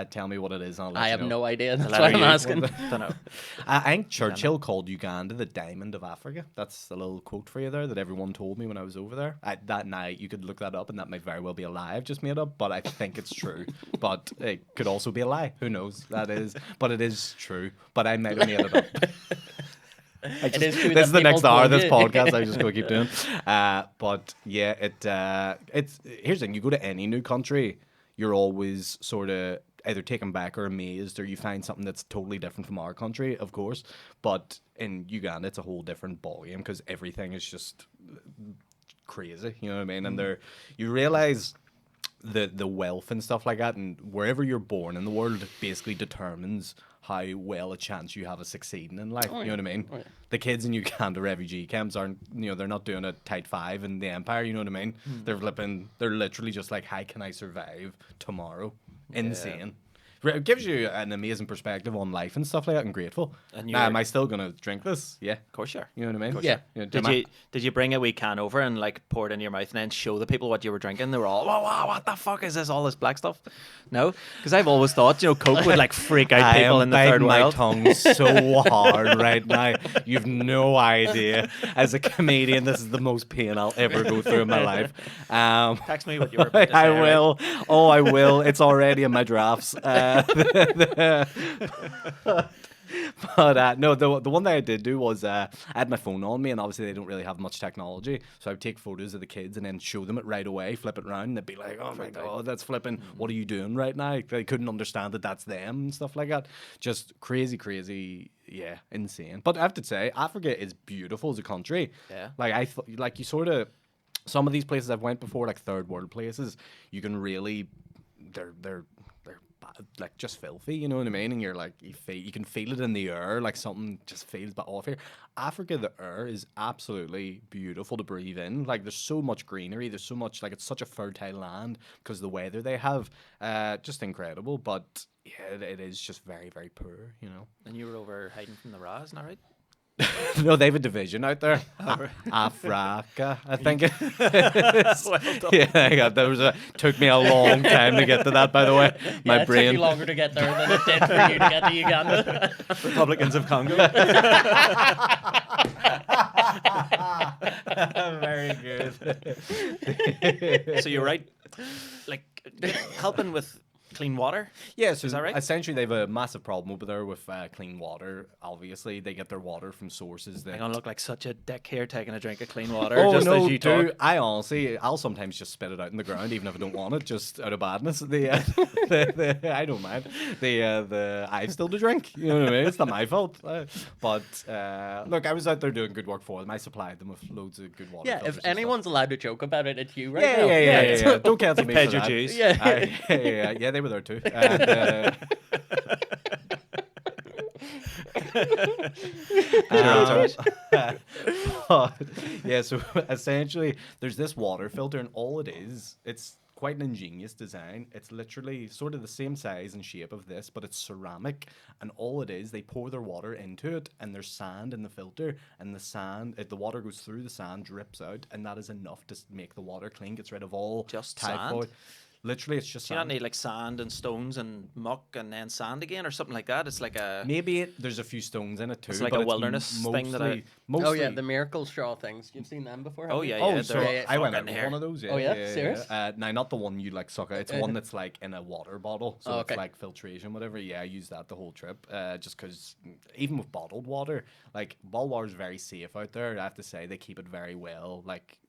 Tell me what it is. And I'll let
I
you
have
know.
no idea. That's
letter
why I'm
U.
asking.
Don't know.
I think Churchill called Uganda the diamond of Africa. That's a little quote for you there that everyone told me when I was over there. That night, you could look that up, and that might very well be a lie I've just made up, but I think it's true. But it could also be a lie. Who knows? But it is true. But I might have made it up.
It is true
This is
that
the next
people
hour of
told
this
you.
podcast. I'm just going to keep doing. But yeah, it's here's the thing: you go to any new country, you're always sort of either taken back or amazed, or you find something that's totally different from our country, of course. But in Uganda, it's a whole different ballgame because everything is just crazy. You know what I mean? And you realize the wealth and stuff like that, and wherever you're born in the world basically determines how well a chance you have of succeeding in life. You know what I mean?
Oh, yeah.
The kids in Uganda refugee camps aren't, they're not doing a tight 5 in the empire. You know what I mean? They're literally just like, how can I survive tomorrow? Insane. It gives you an amazing perspective on life and stuff like that, and grateful.
And
Now, am I still gonna drink this? Yeah.
Of course, sure.
You know what I mean?
Yeah.
Did you bring a wee can over and like pour it in your mouth and then show the people what you were drinking? They were all, wow, what the fuck is this? All this black stuff? No, because I've always thought, Coke would like freak out people in the third
my
world.
tongue so hard right now. You've no idea. As a comedian, this is the most pain I'll ever go through in my life.
Text me what you were about to say.
I
right?
will. Oh, I will. It's already in my drafts. But no, the one that I did do was I had my phone on me, and obviously they don't really have much technology, so I would take photos of the kids and then show them it right away, flip it around, and they'd be like, "Oh my god, that's flipping! What are you doing right now?" They couldn't understand that that's them and stuff like that. Just crazy, yeah, insane. But I have to say, Africa is beautiful as a country.
Yeah.
Like you sort of, some of these places I've went before, like third world places, you can really, they're bad, like just filthy, you know what I mean? And you're like, you can feel it in the air, like something just feels bit off here. Africa, the air is absolutely beautiful to breathe in. Like there's so much greenery, there's so much, like it's such a fertile land because the weather they have, just incredible. But yeah, it is just very, very poor, you know.
And you were over hiding from the Raz, isn't that right?
No, they have a division out there. Africa, I think.
Well done.
Yeah, took me a long time to get to that, by the way. My
It
brain.
took you longer to get there than it did for you to get to Uganda.
Republicans of Congo.
Very good.
So you're right, like helping with clean water.
Yeah, so
Is that right?
essentially they have a massive problem over there with clean water. Obviously, they get their water from sources that...
I'm gonna look like such a dick here taking a drink of clean water
Oh
just
no,
as you
dude!
talk.
I'll sometimes just spit it out in the ground, even if I don't want it, just out of badness. I don't mind. I've still to drink. You know what I mean? It's not my fault. But look, I was out there doing good work for them. I supplied them with loads of good water.
Yeah,
filters
if
and
anyone's allowed to joke about it, it's you
stuff.
right now.
Yeah. Don't cancel me
Paid
for
your
that.
dues.
Yeah.
They were there too. And, but, yeah, so essentially there's this water filter, and all it is, it's quite an ingenious design. It's literally sort of the same size and shape of this, but it's ceramic, and all it is, they pour their water into it, and there's sand in the filter, and the water goes through the sand, drips out, and that is enough to make the water clean, gets rid of all
Just
typhoid.
sand?
Literally, it's just
Do you not
sand.
need like sand and stones and muck and then sand again or something like that? It's like a
Maybe there's a few stones in it too.
It's like
but
a wilderness thing that I-
mostly,
Oh yeah, the miracle straw things. You've seen them before?
Oh,
haven't you?
yeah,
Oh,
yeah,
so
they're
I went out
fucking
with
hair.
one of those. Yeah,
Oh, yeah? Serious?
No, not the one you like suck out. It's one that's like in a water bottle, so
Oh,
it's
okay.
like filtration, whatever. Yeah, I used that the whole trip, just because even with bottled water, like bottled water is very safe out there. I have to say they keep it very well, like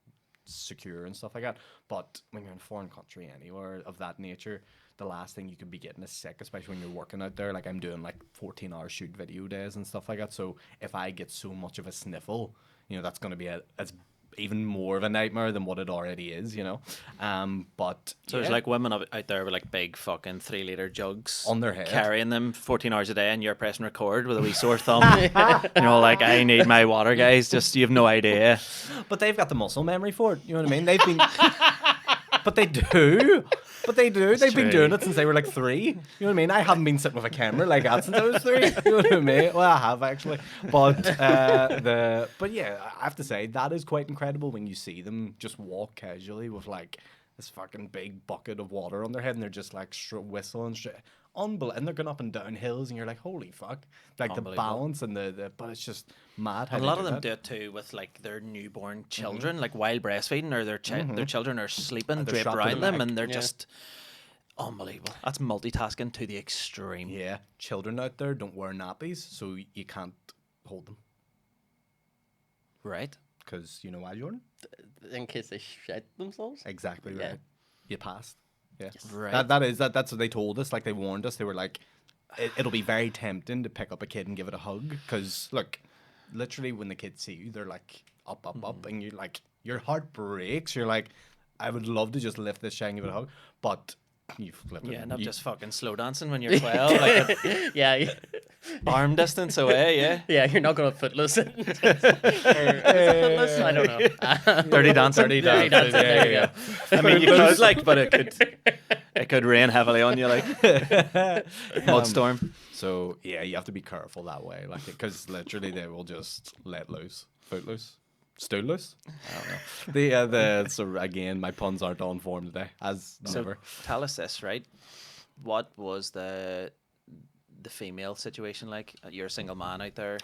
secure and stuff like that. But when you're in a foreign country anywhere of that nature, the last thing you could be getting is sick, especially when you're working out there. Like I'm doing like 14-hour shoot video days and stuff like that. So if I get so much of a sniffle, that's going to be it's even more of a nightmare than what it already is, But
So there's like women out there with like big fucking 3-liter jugs
On their head.
carrying them 14 hours a day, and you're pressing record with a wee sore thumb. Like I need my water, guys. Just you have no idea.
But they've got the muscle memory for it. You know what I mean? They've been, but they do. But they do. They've been
true.
doing it since they were like 3. You know what I mean? I haven't been sitting with a camera like that since I was 3. You know what I mean? Well, I have actually. But but yeah, I have to say that is quite incredible when you see them just walk casually with like this fucking big bucket of water on their head, and they're just like whistling. And they're going up and down hills, and you're like, holy fuck! Like the
Unbelievable.
balance and but it's just mad. How
A
they
lot of them
that.
do it too with like their newborn children, like while breastfeeding, or their children are sleeping
they're
draped
strapped to
around
the
them,
back.
and they're
Yeah.
just unbelievable. That's multitasking to the extreme.
Yeah, children out there don't wear nappies, so you can't hold them.
Right.
Because you know why, Jordan?
In case they shit themselves.
Exactly
Yeah.
right. You passed. Yeah.
Right.
That's what they told us. Like they warned us. They were like, it'll be very tempting to pick up a kid and give it a hug. Because look, literally when the kids see you, they're like up, and you're like, your heart breaks. You're like, I would love to just lift this child and give it a hug, but you flip it.
Yeah, not
You-
just fucking slow dancing when you're 12, like
Yeah,
arm distance away, yeah.
yeah, you're not going to footloose it. Is it footloose? I don't know.
Dirty dancing.
Dirty
Dirty
dancing,
dancing, there you go.
I mean, you could like, but it could. It could rain heavily on you, like mudstorm.
So yeah, you have to be careful that way, like, because literally they will just let loose, foot loose, stool loose. I don't know. So again, my puns aren't on form today, as never.
Tell us this, right? What was the female situation like? You're a single man out there.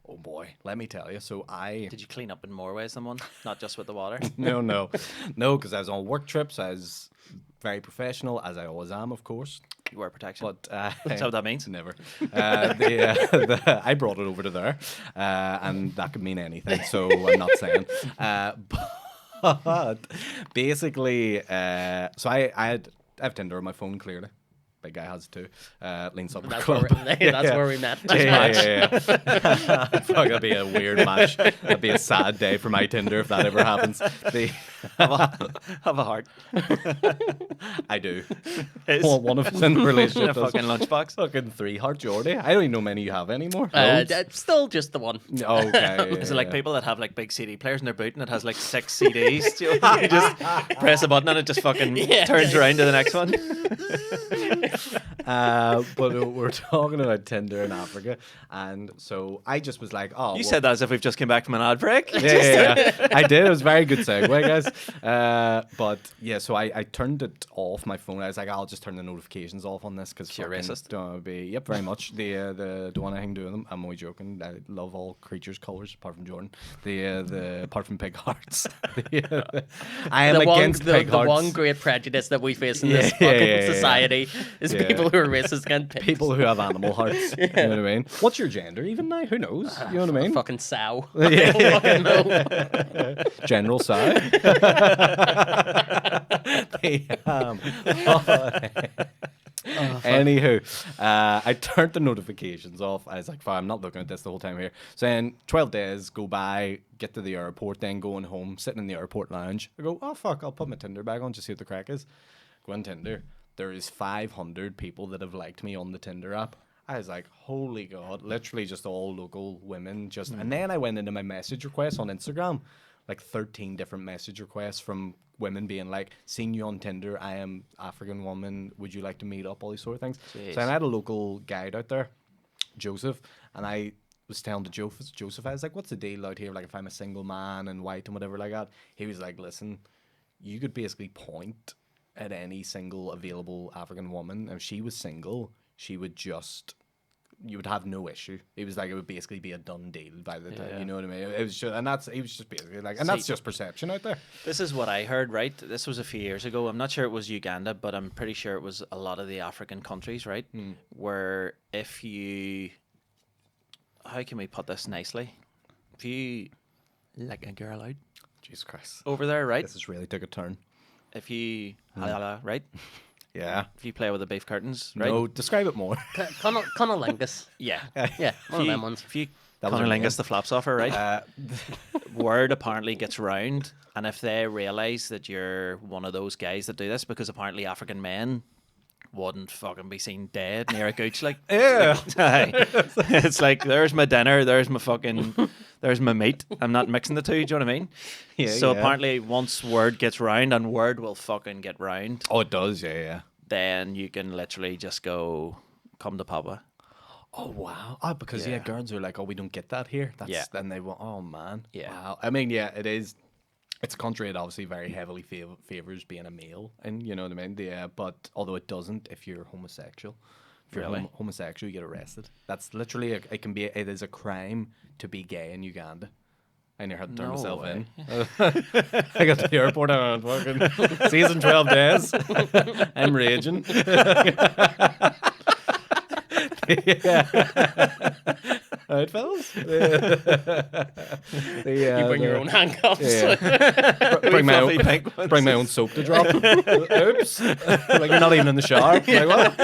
Oh boy, let me tell you. So
Did you clean up in more ways than one, not just with the water?
no, because I was on work trips. I was very professional, as I always am, of course.
You wear protection.
But
That's what that means.
never. I brought it over to there, and that could mean anything. So I'm not saying. But basically, so I have Tinder on my phone clearly. Big guy has it too. Leans up.
That's where we met.
Yeah. Fuck, that'd be a weird match. That'd be a sad day for my Tinder if that ever happens.
Have a heart.
I do.
Is-
One of us in the
In
relationship
a
does.
fucking lunchbox.
Fucking 3 heart Jordy. I don't even know many you have anymore.
Still just the one.
Okay.
Is it like people that have like big CD players in their boot and it has like 6 CDs? You just press a button and it just fucking turns around to the next one.
But we're talking about Tinder in Africa, and so I just was like, "Oh,
You said that as if we've just came back from an ad break.
yeah. I did. It was a very good segue, guys. But yeah, so I turned it off my phone. I was like, I'll just turn the notifications off on this because
You're racist.
Don't wanna be. Yep, very much. The don't want anything to do with them. I'm only joking. I love all creatures' colors apart from Jordan. The apart from pig hearts. I am against pig
the
hearts.
one great prejudice that we face in this
Yeah,
fucking
yeah.
society is
Yeah.
people who are racist against pigs.
People who have animal hearts. You know what I mean? What's your gender even now? Who knows? You know what I mean?
Fucking sow. I don't fucking know.
General side. Anywho, I turned the notifications off. I was like, fine, I'm not looking at this the whole time here. So then 12 days go by, get to the airport, then going home, sitting in the airport lounge. I go, oh, fuck, I'll put my Tinder back on, just see what the crack is. Go on Tinder. There is 500 people that have liked me on the Tinder app. I was like, holy God, literally just all local women. And then I went into my message requests on Instagram, like 13 different message requests from women being like, seen you on Tinder, I am African woman, would you like to meet up, all these sort of things.
Jeez.
So I had a local guide out there, Joseph, and I was telling to Joseph, I was like, what's the deal out here, like if I'm a single man and white and whatever like that. He was like, listen, you could basically point at any single available African woman. If she was single, you would have no issue. It was like it would basically be a done deal by the time.
Yeah.
You know what I mean? It was just, he was just basically like, and
See-
that's just perception out there.
This is what I heard, right? This was a few years ago. I'm not sure it was Uganda, but I'm pretty sure it was a lot of the African countries, right? Where if you... How can we put this nicely? If you like a girl out
Jesus Christ,
over there, right?
this has really took a turn.
If you... right?
Yeah.
If you play with the beef curtains, right?
No, describe it more.
Cunnilingus.
Yeah.
Yeah, one of them ones.
If you
That was her name.
cunnilingus the flaps off her, right? Word apparently gets round, and if they realise that you're one of those guys that do this, because apparently African men wouldn't fucking be seen dead near a gooch, like,
Yeah.
it's like, there's my dinner, there's my meat. I'm not mixing the two. Do you know what I mean?
Yeah,
So
yeah.
apparently, once word gets round, and word will fucking get round,
Oh, it does, yeah.
then you can literally just go, come to Papa.
Oh, wow. Oh, because,
Yeah.
girls are like, oh, we don't get that here.
Yeah.
Then they want, oh, man.
Yeah.
Wow. I mean, yeah, it is. It's a country that obviously very heavily favors being a male, and you know what I mean. Yeah, but although it doesn't, if you're homosexual, if you're
Really?
homosexual, you get arrested. That's literally it is a crime to be gay in Uganda. I never had to turn
No
myself
way.
in. I got to the airport and fucking season 12 days. I'm raging. Yeah. Alright, fellas.
You bring your own handcuffs.
Yeah. bring my own,
Fluffy pink ones.
bring my own soap to drop. Oops. Like you're not even in the shower. Like what?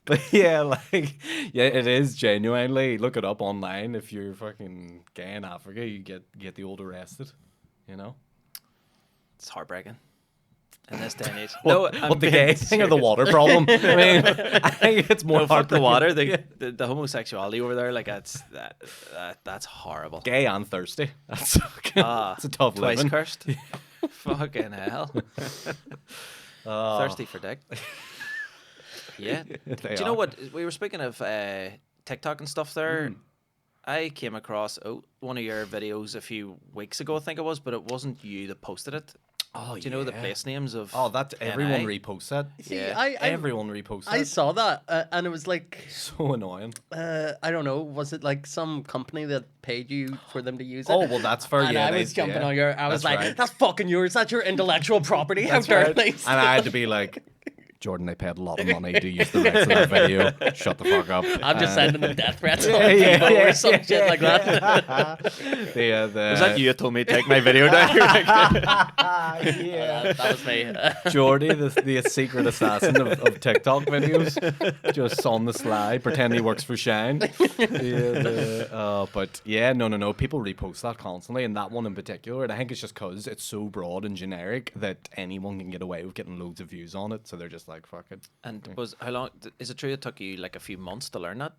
But yeah, like it is genuinely. Look it up online. If you're fucking gay in Africa, you get the old arrested. You know.
It's heartbreaking. in this day and age.
What,
I'm
what the
being
gay thing or the
serious.
water problem? I mean, I think it's more
No, fuck the
heartbreaking.
water. The homosexuality over there, like that's horrible.
Gay and thirsty. That's fucking, it's a tough
Twice
living.
cursed. Fucking hell. Thirsty for dick. Yeah. Do you know what? We were speaking of TikTok and stuff there. I came across one of your videos a few weeks ago, I think it was, but it wasn't you that posted it.
Oh,
Do you know the place names of?
Oh, that everyone
NI?
reposts that.
See,
Yeah.
Everyone reposts
I
that.
saw that, and it was like,
So annoying.
I don't know, was it like some company that paid you for them to use it?
Oh, well, that's fair.
And
Yeah,
I
they-
was jumping
yeah.
on your. I was
That's
like,
right.
"That's fucking yours. That's your intellectual property. How
That's
dare
right.
they?"
And I had to be like, Jordan, they paid a lot of money to use the rights of that video. Shut the fuck up.
I'm just sending them death threats on
yeah,
Vivo
yeah,
or some shit like that.
Was that you that told me to take my video down?
Yeah.
That was me.
Jordy, the secret assassin of TikTok videos, just on the slide, pretend he works for Shine. But yeah, no. People repost that constantly, and that one in particular. And I think it's just because it's so broad and generic that anyone can get away with getting loads of views on it. So they're just like, fuck it.
And how long? Is it true it took you like a few months to learn that?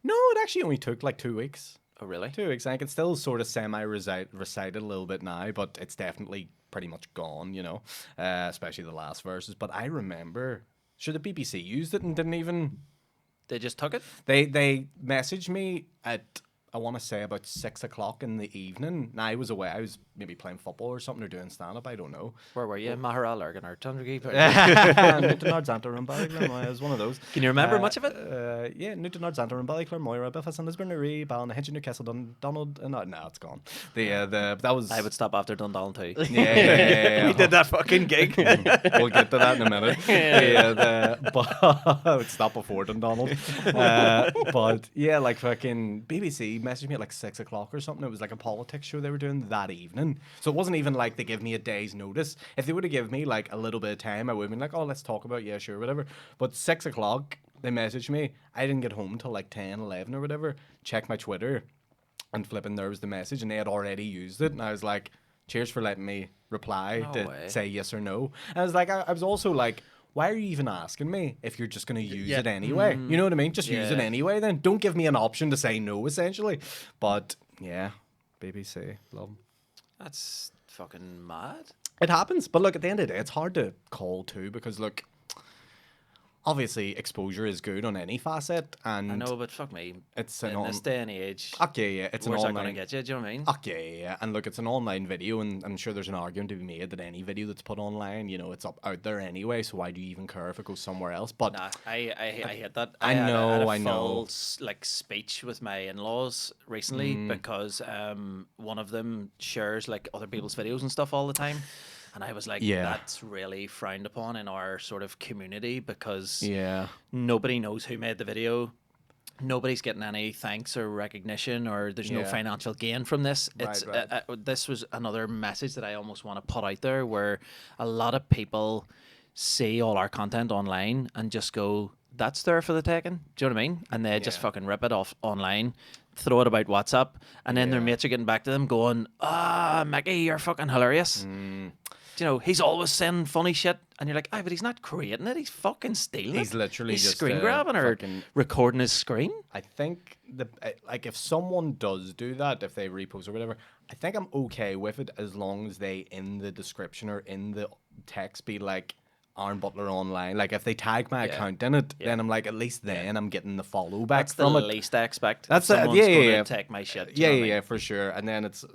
No, it actually only took like 2 weeks.
Oh, really?
2 weeks. I think it's still sort of recited a little bit now, but it's definitely pretty much gone, you know, especially the last verses. But I remember, sure, the BBC used it and didn't even.
They just took it?
They messaged me at, I want to say, about 6 o'clock in the evening. Now, I was away. I was maybe playing football or something or doing stand up. I don't know.
Where were you? Mahara, Lurgan, or Tundra?
Newton Ardzanta and Ballyclare. It was one of those.
Can you remember much of it?
Yeah, Newton Ardzanta and Ballyclare, Moira, Belfast and Lisburn, Newry, Ballinahenge, Newcastle, Donald. No, it's gone. That was.
I would stop after Dundallen too.
Yeah.
We did that fucking gig.
We'll get to that in a minute. But I would stop before Dundonald. But yeah, like fucking BBC messaged me at like 6 o'clock or something. It was like a politics show they were doing that evening. So it wasn't even like they give me a day's notice. If they would have given me like a little bit of time, I would have been like, oh, let's talk about, yeah, sure, whatever. But 6 o'clock, they messaged me. I didn't get home till like 10, 11 or whatever. Check my Twitter and flipping there was the message and they had already used it. And I was like, cheers for letting me reply
No
to
way.
say yes or no. And I was like, I was also like, why are you even asking me if you're just going to use it anyway? You know what I mean? Just use it
Yeah.
anyway then. Don't give me an option to say no, essentially. But yeah, BBC, love 'em.
That's fucking mad.
It happens. But look, at the end of the day, it's hard to call too because look, obviously exposure is good on any facet. And
I know, but fuck me.
it's
In
an
this day and age,
okay, yeah, it's
where's
an
that going
online.
to get you? Do you know what I mean?
Yeah. And look, it's an online video, and I'm sure there's an argument to be made that any video that's put online, you know, it's up out there anyway. So why do you even care if it goes somewhere else? But
Nah, I hate that.
I
had
know,
a
I know.
full like speech with my in-laws recently because one of them shares like other people's videos and stuff all the time. And I was like,
Yeah.
that's really frowned upon in our sort of community because
yeah,
nobody knows who made the video. Nobody's getting any thanks or recognition, or there's no
Yeah.
financial gain from this. It's
right.
this was another message that I almost want to put out there, where a lot of people see all our content online and just go, "That's there for the taking." Do you know what I mean? And they just
Yeah.
fucking rip it off online, throw it about WhatsApp, and then their
Yeah.
mates are getting back to them, going, Mickey, you're fucking hilarious." You know, he's always saying funny shit, and you're like, but he's not creating it. He's fucking stealing it.
He's literally
he's
just,
screen grabbing or
fucking-
recording his screen.
I think like if someone does do that, if they repost or whatever, I think I'm okay with it as long as they in the description or in the text be like Aaron Butler online. Like if they tag my account in it, then I'm like, at least then I'm getting the follow back
That's the
from it.
least I expect.
That's
Someone's gonna take my shit. Do you know what I mean?
For sure. And then it's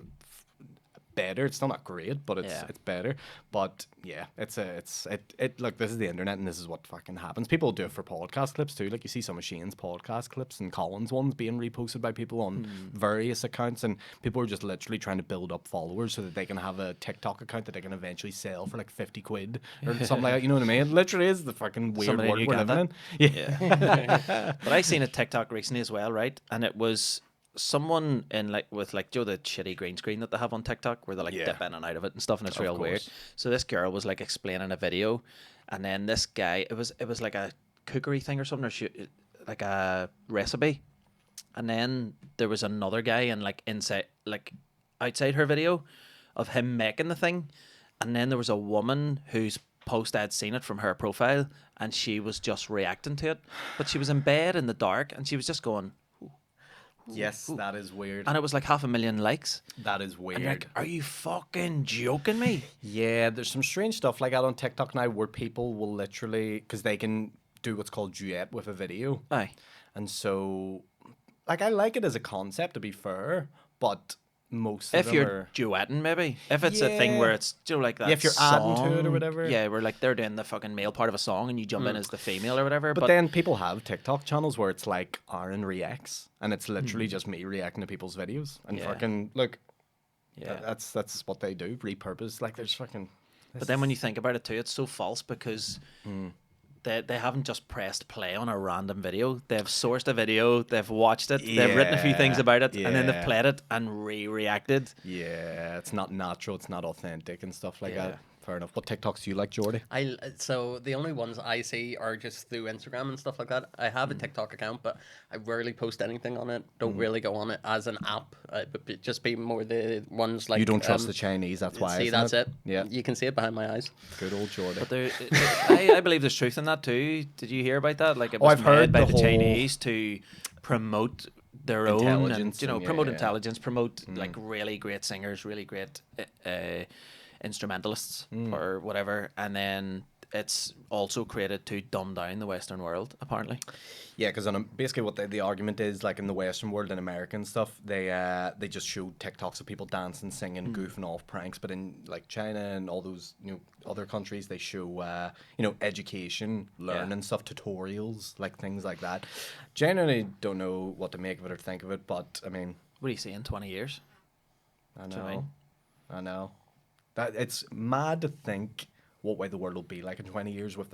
better. It's still not great, but it's better. But yeah, it look, this is the internet and this is what fucking happens. People do it for podcast clips too. Like you see some of Shane's podcast clips and Colin's ones being reposted by people on various accounts, and people are just literally trying to build up followers so that they can have a TikTok account that they can eventually sell for like 50 quid or something like that. You know what I mean? It literally is the fucking weird
Somebody in
world we're living
Uganda.
in. Yeah.
But I seen a TikTok recently as well, right? And it was someone in like with like Joe the shitty green screen that they have on TikTok where they like dip in and out of it and stuff, and it's real weird.
course.
So this girl was like explaining a video, and then this guy, it was like a cookery thing or something, or like a recipe, and then there was another guy and like inside, like outside her video, of him making the thing, and then there was a woman whose post I'd seen it from her profile, and she was just reacting to it. But she was in bed in the dark, and she was just going,
Yes, that is weird.
and it was like 500,000 likes.
That is weird.
And you're like, are you fucking joking me?
Yeah, there's some strange stuff like that on TikTok now where people will literally, because they can do what's called duet with a video.
Aye.
And so, like, I like it as a concept, to be fair, but most of
If
them
you're
are...
duetting, maybe. If it's a thing where it's, like that
Yeah, if you're adding to it or
song,
whatever.
Yeah, where like they're doing the fucking male part of a song and you jump in as the female or whatever.
But then people have TikTok channels where it's like Aaron reacts, and it's literally just me reacting to people's videos. And
Yeah.
fucking, look,
yeah.
that's what they do, repurpose. Like, there's fucking...
But then when you think about it too, it's so false because they haven't just pressed play on a random video. They've sourced a video, they've watched it, they've written a few things about it, and then they've
Yeah.
played it and reacted.
Yeah, it's not natural, it's not authentic and stuff like
Yeah.
that. Fair enough. What TikToks do you like, Jordy?
So the only ones I see are just through Instagram and stuff like that. I have a TikTok account, but I rarely post anything on it. Don't really go on it as an app. But just be more the ones like
You don't trust the Chinese, that's why.
See,
isn't
that's it.
Yeah.
You can see it behind my eyes.
Good old Jordy.
But I believe there's truth in that too. Did you hear about that? Like it
Oh,
was
I've
made
heard
by
the
the
whole-
Chinese to promote their own and
Intelligence and
promote
yeah.
intelligence, promote like really great singers, really great instrumentalists or whatever, and then it's also created to dumb down the Western world, apparently.
Yeah, because basically what the argument is, like in the Western world and America and stuff, they just show TikToks of people dancing, singing, goofing off pranks. But in like China and all those other countries, they show education, learning stuff, tutorials, like things like that. Generally, don't know what to make of it or think of it, but I mean,
What do you see in 20 years?
I
Do you know what I
know,
mean?
I know. That it's mad to think what way the world will be like in 20 years with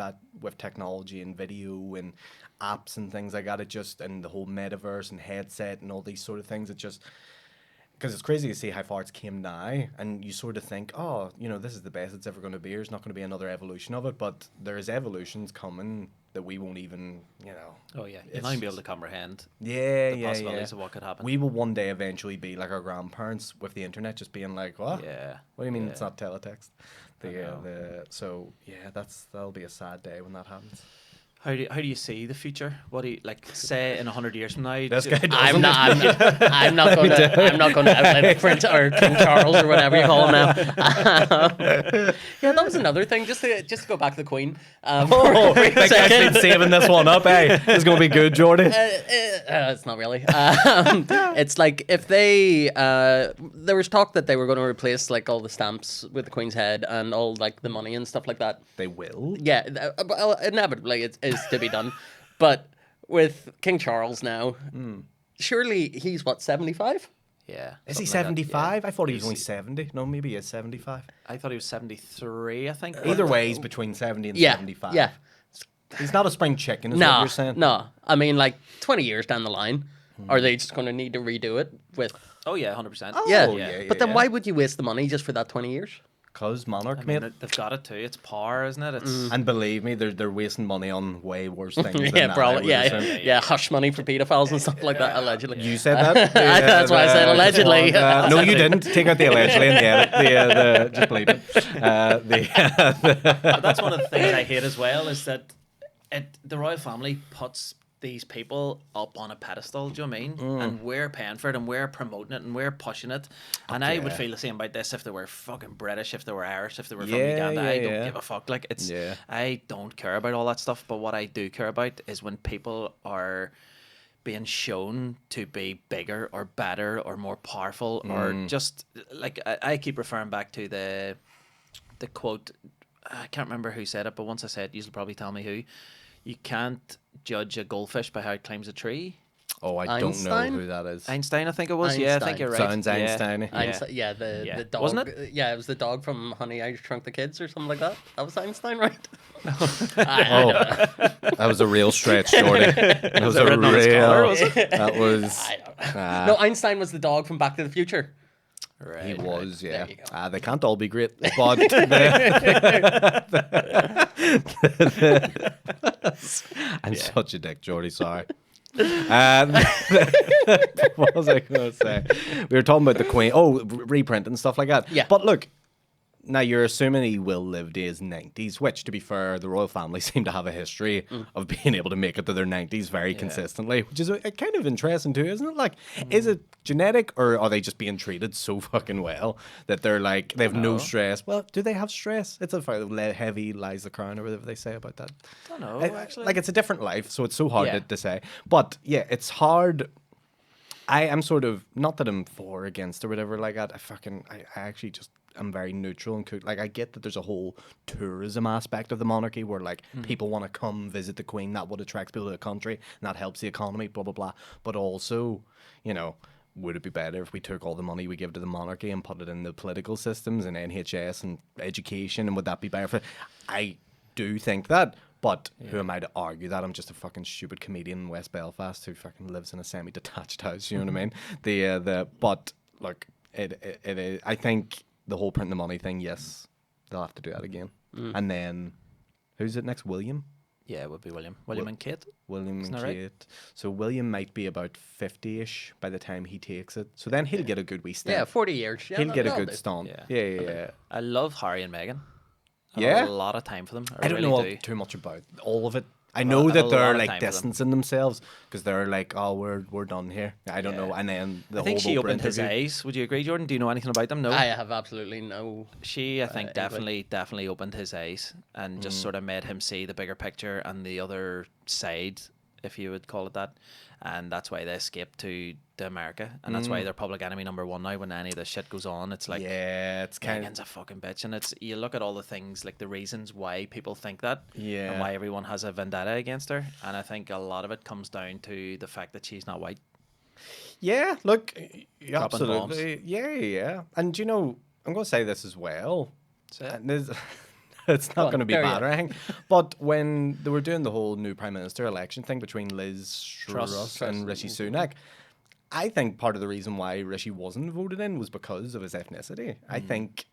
technology and video and apps and things like that. It just, and the whole metaverse and headset and all these sort of things. It just, because it's crazy to see how far it's came now, and you sort of think, oh, this is the best it's ever going to be. There's not going to be another evolution of it, but there's evolutions coming that we won't even,
Oh yeah, you'll
It's
not even be able
just-
to comprehend
yeah,
the
yeah,
possibilities
yeah.
of what could happen.
We will one day eventually be like our grandparents with the internet, just being like, what?
Yeah.
What do you mean
yeah.
it's not teletext?
know.
So yeah, that'll be a sad day when that happens.
How do you see the future? What do you like? Say in 100 years from now,
This guy doesn't.
I'm not going to outlive Prince or King Charles or whatever you call him now. Yeah, that was another thing. Just to go back to the Queen.
Oh,
for a
that guy's
second.
been saving this one up. Hey, it's gonna be good, Jordy.
It's not really. It's like if they there was talk that they were going to replace like all the stamps with the Queen's head and all like the money and stuff like that.
They will.
Yeah, well, inevitably it is to be done. But with King Charles now, surely he's what, 75?
yeah.
Is he
something like that,
75?
yeah.
I thought he was only 70. No, maybe he is 75.
I thought he was 73. I think.
Either way, he's between 70 and
Yeah,
75.
yeah.
He's not a spring chicken, is what
No,
you're saying?
no. I mean, like 20 years down the line, are they just going to need to redo it with?
Oh yeah, 100%.
Yeah,
yeah,
but then
yeah.
why would you waste the money just for that 20 years?
Because Monarch
I
made
mean, they've got it too. It's power, isn't it? It's
And believe me, they're wasting money on way worse things. than
Yeah,
that, I
probably.
would
Yeah,
assume.
yeah, hush money for pedophiles and stuff like that. Allegedly,
You said that?
That's why I said allegedly.
No, you didn't. Take out the allegedly in the edit. Just believe it.
that's one of the things I hate as well is that the royal family puts these people up on a pedestal, do you know what I mean? And we're paying for it and we're promoting it and we're pushing it. And I would
yeah.
feel the same about this if they were fucking British, if they were Irish, if they were from
Yeah,
Uganda. I
yeah,
don't
yeah.
give a fuck. Like it's
Yeah.
I don't care about all that stuff, but what I do care about is when people are being shown to be bigger or better or more powerful or just like I keep referring back to the quote. I can't remember who said it, but once I said it, you'll probably tell me who. You can't judge a goldfish by how it climbs a tree.
Oh, I
Einstein?
don't know who that is.
Einstein, I think it was. Yeah, I think
Einstein.
you're right.
Sounds
yeah.
Einstein-y.
Einstein, yeah,
Yeah.
the dog,
Wasn't it?
Yeah, it was the dog from Honey, I Shrunk the Kids or something like that. That was Einstein, right?
Oh, that was a real stretch, Jordy. That was
it written on his collar, was it?
That was.
I don't know. No, Einstein was the dog from Back to the Future.
Right.
He was, yeah.
There you go.
They can't all be great, but I'm such a dick, Jordy. Sorry. What was I going to say? We were talking about the Queen. Oh, reprint and stuff like that.
Yeah.
But look, Now, you're assuming he will live to his 90s, which, to be fair, the royal family seem to have a history of being able to make it to their 90s very consistently, which is a kind of interesting too, isn't it? Like, is it genetic, or are they just being treated so fucking well that they're like, they have no stress? Well, do they have stress? It's a heavy lies the crown, or whatever they say about that.
I don't know, actually.
Like, it's a different life, so it's so hard to say. But, yeah, it's hard. I'm sort of, not that I'm for or against or whatever like that. I actually just, I'm very neutral and cool. Like, I get that there's a whole tourism aspect of the monarchy where, like, people want to come visit the Queen. That would attract people to the country, and that helps the economy, blah, blah, blah. But also, you know, would it be better if we took all the money we give to the monarchy and put it in the political systems and NHS and education, and would that be better for... I do think that, but who am I to argue that? I'm just a fucking stupid comedian in West Belfast who fucking lives in a semi-detached house, you know what I mean? But, look, it I think... The whole print the money thing, yes, they'll have to do that again. And then, who's it next? William?
Yeah, it would be William. William and Kate.
William
Isn't
and
that right?
Kate. So William might be about 50-ish by the time he takes it. So then he'll get a good wee stint.
Yeah, 40 years. Yeah,
He'll get a
that'll
good
do.
stunt.
Yeah.
Yeah.
I love Harry and Meghan. I
Yeah?
have a lot of time for them.
I don't
really
know
do.
too much about all of it. I
I
know
have a
that
lot
they're
of
like
time for them.
distancing themselves because they're like, oh, we're done here. I don't know. And then the
I think
whole
she
Oprah
opened his
interview.
eyes. Would you agree, Jordan? Do you know anything about them? No.
I have absolutely no.
She, I think,
England.
definitely opened his eyes and just sort of made him see the bigger picture and the other side, if you would call it that. And that's why they escaped to America. And that's why they're public enemy number one now. When any of this shit goes on, it's like,
Yeah, it's kind
Megan's a fucking bitch. And it's, you look at all the things, like the reasons why people think that.
Yeah.
And why everyone has a vendetta against her. And I think a lot of it comes down to the fact that she's not white.
Yeah, look,
Dropping
absolutely. Yeah. And you know, I'm going to say this as well.
So,
And it's not
on,
going to be
carry
bad
on.
or anything. But when they were doing the whole new prime minister election thing between Liz Truss and Rishi Sunak, I think part of the reason why Rishi wasn't voted in was because of his ethnicity. I think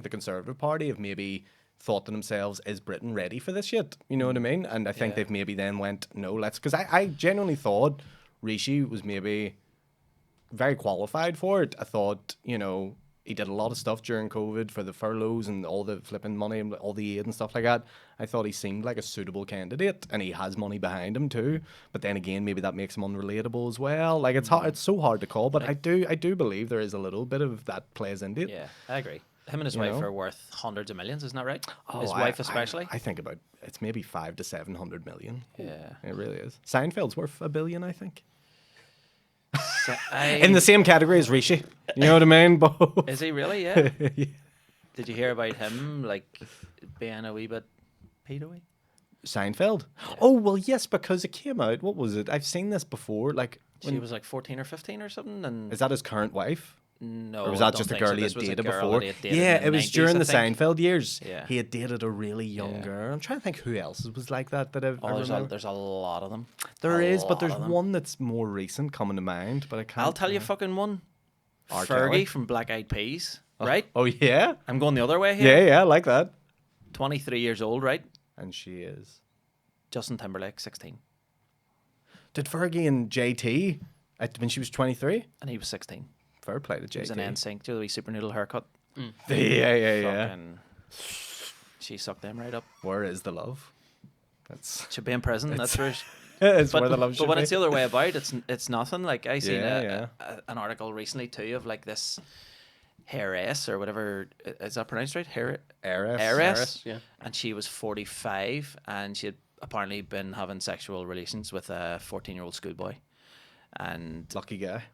the Conservative Party have maybe thought to themselves, is Britain ready for this shit? You know what I mean? And I think they've maybe then went, no, let's... Because I genuinely thought Rishi was maybe very qualified for it. I thought, you know, he did a lot of stuff during COVID for the furloughs and all the flipping money and all the aid and stuff like that. I thought he seemed like a suitable candidate, and he has money behind him too. But then again, maybe that makes him unrelatable as well. Like, it's hard, it's so hard to call, but I do believe there is a little bit of that plays into it.
yeah, I agree. Him and his
You
wife
know?
are worth hundreds of millions, isn't that right?
Oh,
His wife especially.
I think about it's maybe 500 to 700 million.
Yeah.
It really is. Seinfeld's worth $1 billion, I think.
So
In the same category as Rishi. You know what I mean? Both.
Is he really? Yeah.
Yeah.
Did you hear about him like being a wee bit pedo-y?
Seinfeld? Oh, well, yes, because it came out. What was it? I've seen this before. Like,
She was like 14 or 15 or something, and
is that his current wife?
no,
Or was
I
that
don't
just a
think so.
girl he
This
had
was a
dated
girl
before?
that he had dated
Yeah,
in the
it was
90s,
during
I
the
think.
Seinfeld years.
Yeah.
He had dated a really young girl. I'm trying to think who else was like that I
Oh,
remember.
there's a lot of them.
There
A
is, but
lot
there's
of them.
one that's more recent coming to mind, but I can't.
I'll tell you fucking one.
R.
Fergie
Kelly?
from Black Eyed Peas, right?
Oh, yeah?
I'm going the other way here.
Yeah, I like that.
23 years old, right?
And she is.
Justin Timberlake, 16.
Did Fergie and JT, when she was 23?
And he was 16.
Fair play to JT.
He was an NSYNC, do the wee super noodle haircut.
Yeah.
Fucking, she sucked them right up.
Where is the love? That's
Should be in prison. That's where.
it's
But,
where the love
but
should
when
be.
it's the other way about, it's nothing. Like I seen
Yeah,
an article recently too of like this heiress or whatever, is that pronounced right?
Heiress.
Heiress.
yeah.
And she was 45, and she had apparently been having sexual relations with a 14-year-old schoolboy. And
Lucky guy.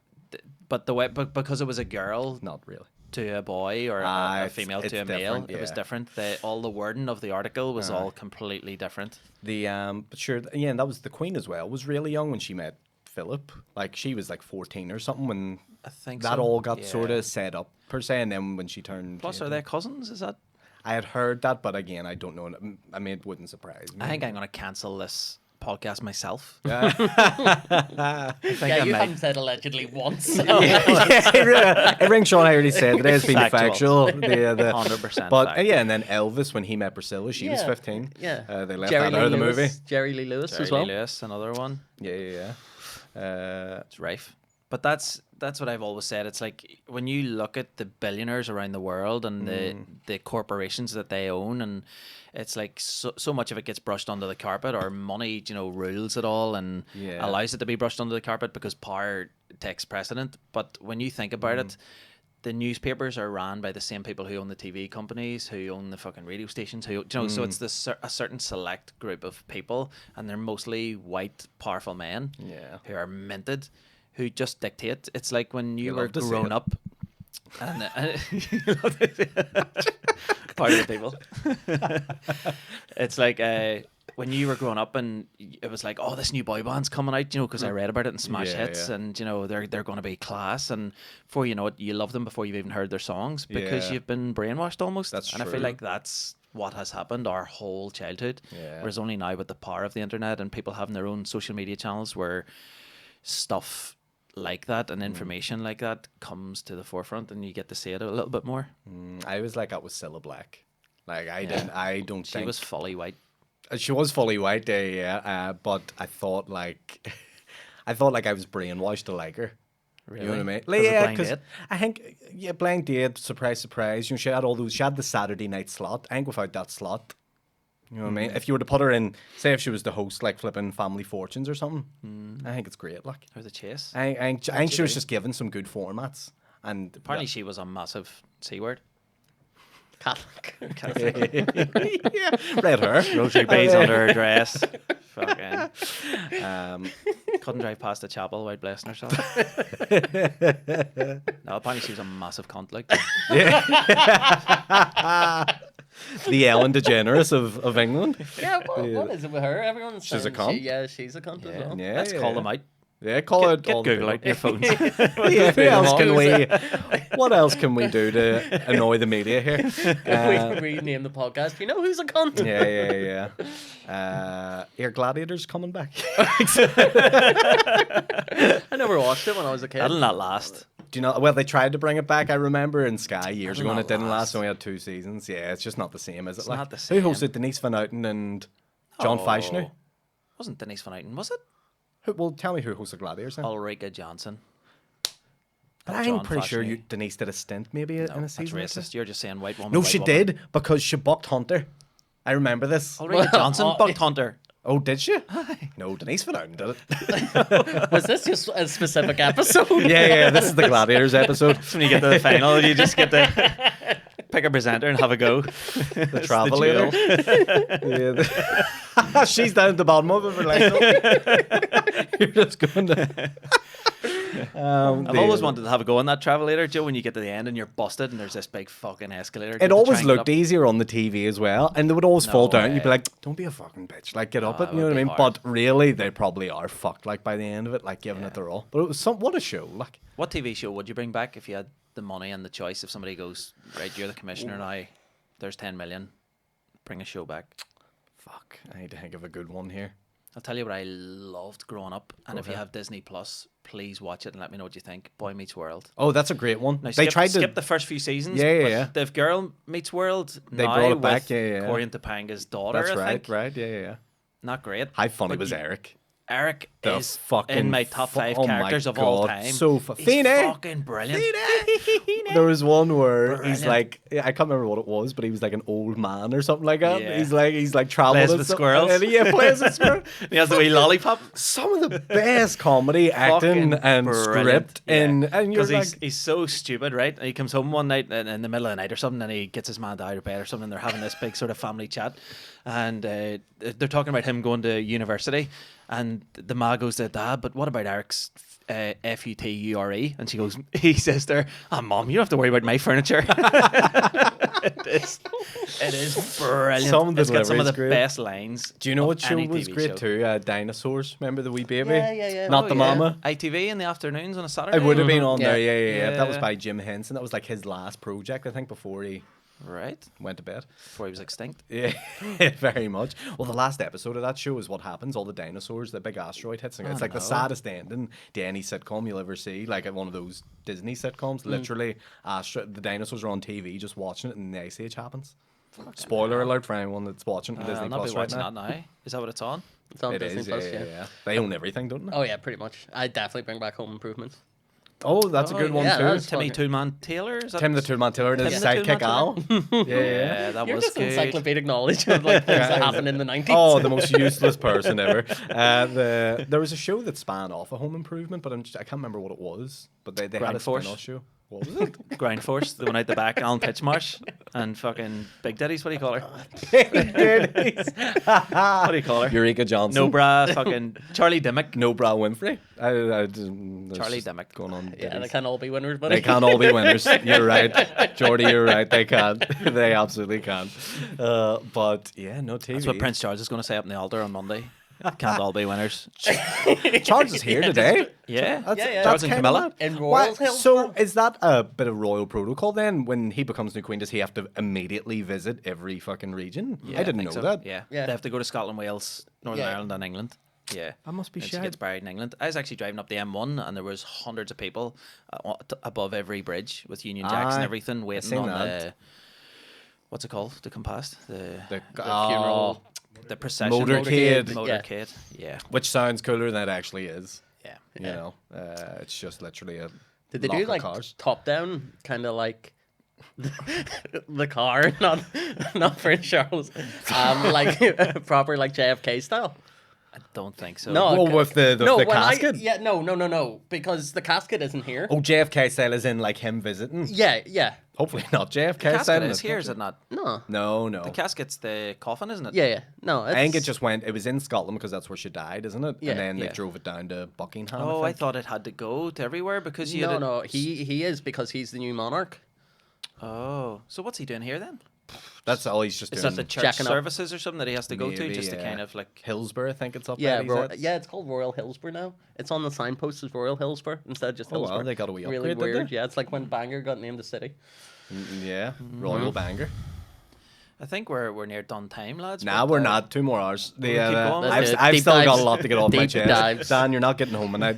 but because it was a girl
Not really.
to a boy or a female
it's
to a male,
different,
it was
yeah.
different. All the wording of the article was all completely different.
The but sure, yeah, and that was the Queen as well. Was really young when she met Philip. Like she was like 14 or something when
I think
that
so.
all got
Yeah.
sort of set up per se. And then when she turned,
Plus, are they cousins? Is that?
I had heard that, but again, I don't know. I mean, it wouldn't surprise me.
I think I'm gonna cancel this podcast myself.
Yeah.
I think
Yeah,
I
you
might.
haven't said allegedly once.
It rings Sean already said that it's been
Factual.
factual. The
100%.
But
fact.
yeah, and then Elvis when he met Priscilla, she was
Yeah.
15.
Yeah.
They left
Jerry
that out of the
Lewis,
movie.
Jerry Lee Lewis
Jerry
as well.
Lee Lewis, another one.
Yeah.
It's rife. But that's that's what I've always said. It's like when you look at the billionaires around the world and the corporations that they own, and it's like so much of it gets brushed under the carpet, or money, rules it all and allows it to be brushed under the carpet because power takes precedent. But when you think about it, the newspapers are ran by the same people who own the TV companies, who own the fucking radio stations, so it's a certain select group of people, and they're mostly white, powerful men who are minted, who just dictate. It's like when you were grown up, and part of the people. It's like when you were growing up and it was like, oh, this new boy band's coming out, because I read about it in Smash Hits, and they're going to be class, and before you know it, you love them before you've even heard their songs because you've been brainwashed almost.
That's
and
true.
I feel like that's what has happened our whole childhood. Whereas only now with the power of the internet and people having their own social media channels where stuff like that and information like that comes to the forefront and you get to see it a little bit more.
I was like that with Cilla Black. Like I don't
She
think
was fully white.
she was fully white, but I thought like I was brainwashed to like her.
Really?
You know what I mean?
'Cause of
Yeah,
Blind
because
Date?
I think Blind Date, surprise, surprise. She had all those. She had the Saturday night slot. I think without that slot, you know what I mean? If you were to put her in, say if she was the host, like flipping Family Fortunes or something, I think it's great. Like,
Or the Chase.
I think she was just given some good formats, and
Apparently she was a massive C word.
Catholic.
yeah, red hair,
Rosary beads under her dress. Fucking. Couldn't drive past the chapel without blessing herself. No, apparently she was a massive cunt. Like,
the Ellen DeGeneres of England.
Yeah, what is it with her? Everyone's
She's a
saying
cunt.
she's a cunt as well.
Yeah,
let's call them out.
Yeah, call it.
Get
all
Google
the
out your phones.
Yeah, who else can we? What else can we do to annoy the media here?
We name the podcast. You know who's a cunt?
Yeah. Air Gladiators coming back.
I never watched it when I was a kid.
That'll not last.
Do you know? Well, they tried to bring it back. I remember in Sky years
That'll
ago, and
not
it didn't
last.
last. Only had 2 seasons. Yeah, it's just not the same, is it?
It's
like,
not the
Who
same.
hosted Denise Van Outen and John Feischner?
Wasn't Denise Van Outen, was it?
Well, tell me who hosted Gladiators then.
Ulrika Johnson.
But
Or
I'm
John
pretty sure
Fashioney.
Denise did a stint maybe in a
That's
season. or so.
racist. You're just saying white woman.
No,
white
she
woman.
did because she bucked Hunter. I remember this.
Ulrika Johnson
Oh,
bucked Hunter.
Oh, did she? No, Denise Van Outen did it.
Was this just a specific episode?
Yeah. This is the Gladiators episode.
When you get to the final, you just get to pick a presenter and have a go.
The Travelator. She's down at the bottom of it. We're like, you're just going to.
I've always wanted to have a go on that Travelator, Joe, when you get to the end and you're busted and there's this big fucking escalator.
It always looked easier on the TV as well, and they would always fall down.
way.
You'd be like, "Don't be a fucking bitch, like get up it."
it
You know
would
what I
be
mean?
hard.
But really, they probably are fucked. Like by the end of it, like giving it their all. But it was what a show! Like,
What TV show would you bring back if you had the money and the choice? If somebody goes, right, you're the commissioner now, there's 10 million, bring a show back.
fuck, I need to think of a good one here.
I'll tell you what I loved growing up, and if you have Disney Plus, please watch it and let me know what you think. Boy Meets World.
Oh, that's a great one.
Now,
They tried to
skip the first few seasons.
Yeah,
but
yeah.
The Girl Meets World.
They
now
brought it back,
with
yeah.
Corey and Topanga's daughter.
That's
I
right,
think.
right, yeah.
Not great.
How funny
But
was Eric?
Eric
The
is
fucking
in my top 5
oh my
characters of all
God,
time.
so
He's
Fine.
fucking brilliant.
There was one where he's
Brilliant.
like, I can't remember what it was, but he was like an old man or something like that.
Yeah.
He's like traveling
Plays
and
with
stuff,
squirrels.
and he plays with squirrels.
He has the wee lollipop.
Some of the best comedy acting
Fucking
and
brilliant.
script, and you're
Because
like,
he's so stupid, right? And he comes home one night in the middle of the night or something, and he gets his man out of bed or something. And they're having this big sort of family chat, and they're talking about him going to university. And the ma goes to Dad, but what about Eric's FUTURE? And he says to her, "Ah, Mom, you don't have to worry about my furniture." It is brilliant.
Some of the
It's got some of the
delivery's great.
best lines.
do you know
of
what show
any
was
TV
great
show.
too? Dinosaurs. Remember the wee baby?
Yeah.
Not
Oh,
the
yeah.
mama.
ITV in the afternoons on a Saturday.
It would have been
Mhm.
on there,
Yeah.
yeah. That was
Yeah.
by Jim Henson. That was like his last project, I think, before he
Right.
went to bed.
Before he was extinct.
Yeah, very much. Well, the last episode of that show is what happens. All the dinosaurs, the big asteroid hits. And it's like the
no.
saddest ending to any sitcom you'll ever see. Like at one of those Disney sitcoms. Literally, the dinosaurs are on TV just watching it, and the Ice Age happens. Spoiler alert for anyone that's watching Disney
I'll not
Plus
be
right
watching
now.
that now. Is that what it's on?
It's on
It
Disney
is,
Plus,
yeah. They own everything, don't they?
Oh yeah, pretty much. I definitely bring back Home Improvements.
Oh, that's a good one
yeah,
too.
that's
Timmy
fucking-
Toolman Taylor. Is that
Tim the Toolman Taylor and his
Tim the
sidekick
Toolman
Al.
Yeah, that
You're
was
just
good.
encyclopedic knowledge of like things that happened in the 90s.
Oh, the most useless person ever. There was a show that span off a Home Improvement, but I can't remember what it was. But they had a
Grind Force.
spin-off show. What was it?
Grind Force, the one out the back, Alan Titchmarsh, and fucking Big Daddy's. What do you call her? What do you call her?
Eureka Johnson.
No bra, fucking Charlie Dimmock.
No bra Winfrey.
Charlie Dimmock.
Going on.
Yeah, they
ditties.
can't all be winners, buddy.
They can't all be winners. You're right, Jordy. You're right. They can. They absolutely can. But yeah, no TV.
That's what Prince Charles is going to say up in the altar on Monday. Can't all be winners.
Charles is here today.
Yeah,
yeah.
Charles and
kinda
Camilla.
mad.
In
Why-
Royal Hills.
So is that a bit of royal protocol then? When he becomes new queen, does he have to immediately visit every fucking region?
Yeah,
I didn't
think
know
so.
that.
Yeah.
Yeah.
They have to go to Scotland, Wales, Northern
Yeah.
Ireland, and England. Yeah,
That must be
and she
shite.
gets buried in England. I was actually driving up the M1, and there was hundreds of people above every bridge with Union Jacks and
Aye,
everything, waiting
seen
on
that.
the what's it called? The compast, the
The
funeral.
the procession,
Motorcade.
motorcade. Yeah,
Which sounds cooler than it actually is.
yeah.
You know, it's just literally a.
Did they
lock
do
of
like
cars.
top down, kind of like the car, not Prince Charles, like proper like JFK style?
I don't think so.
No,
Well,
okay.
with the
no, when
casket.
no, because the casket isn't here.
Oh, JFK style is in like him visiting.
Yeah,
Hopefully not JFK
the casket
style.
is here, is it not?
no,
No.
The casket's the coffin, isn't it?
yeah, no.
I think it just went. It was in Scotland because that's where she died, isn't it?
Yeah,
And then
yeah.
they drove it down to Buckingham.
Oh, I
think.
thought it had to go to everywhere because you.
No, he is because he's the new monarch.
Oh, so what's he doing here then?
That's all he's just
Is
doing.
that the church
Checking up.
services or something that he has to go to
Maybe,
just to kind of like?
Hillsborough, I think it's up
Yeah,
there. he said.
yeah, it's called Royal Hillsborough now. It's on the signpost as Royal Hillsborough instead of just
Oh, wow,
Hillsborough.
they got a wee
really
upgrade, did
weird.
they?
Yeah, it's like when Bangor got named a city.
Yeah,
Mm-hmm.
Royal Banger.
I think we're near done time, lads.
Nah,
but,
we're not. 2 more hours.
keep going.
I've,
Let's do it.
I've
Deep
still got
dives.
a lot to get off my
Deep
chest.
dives.
Dan, you're not getting home tonight.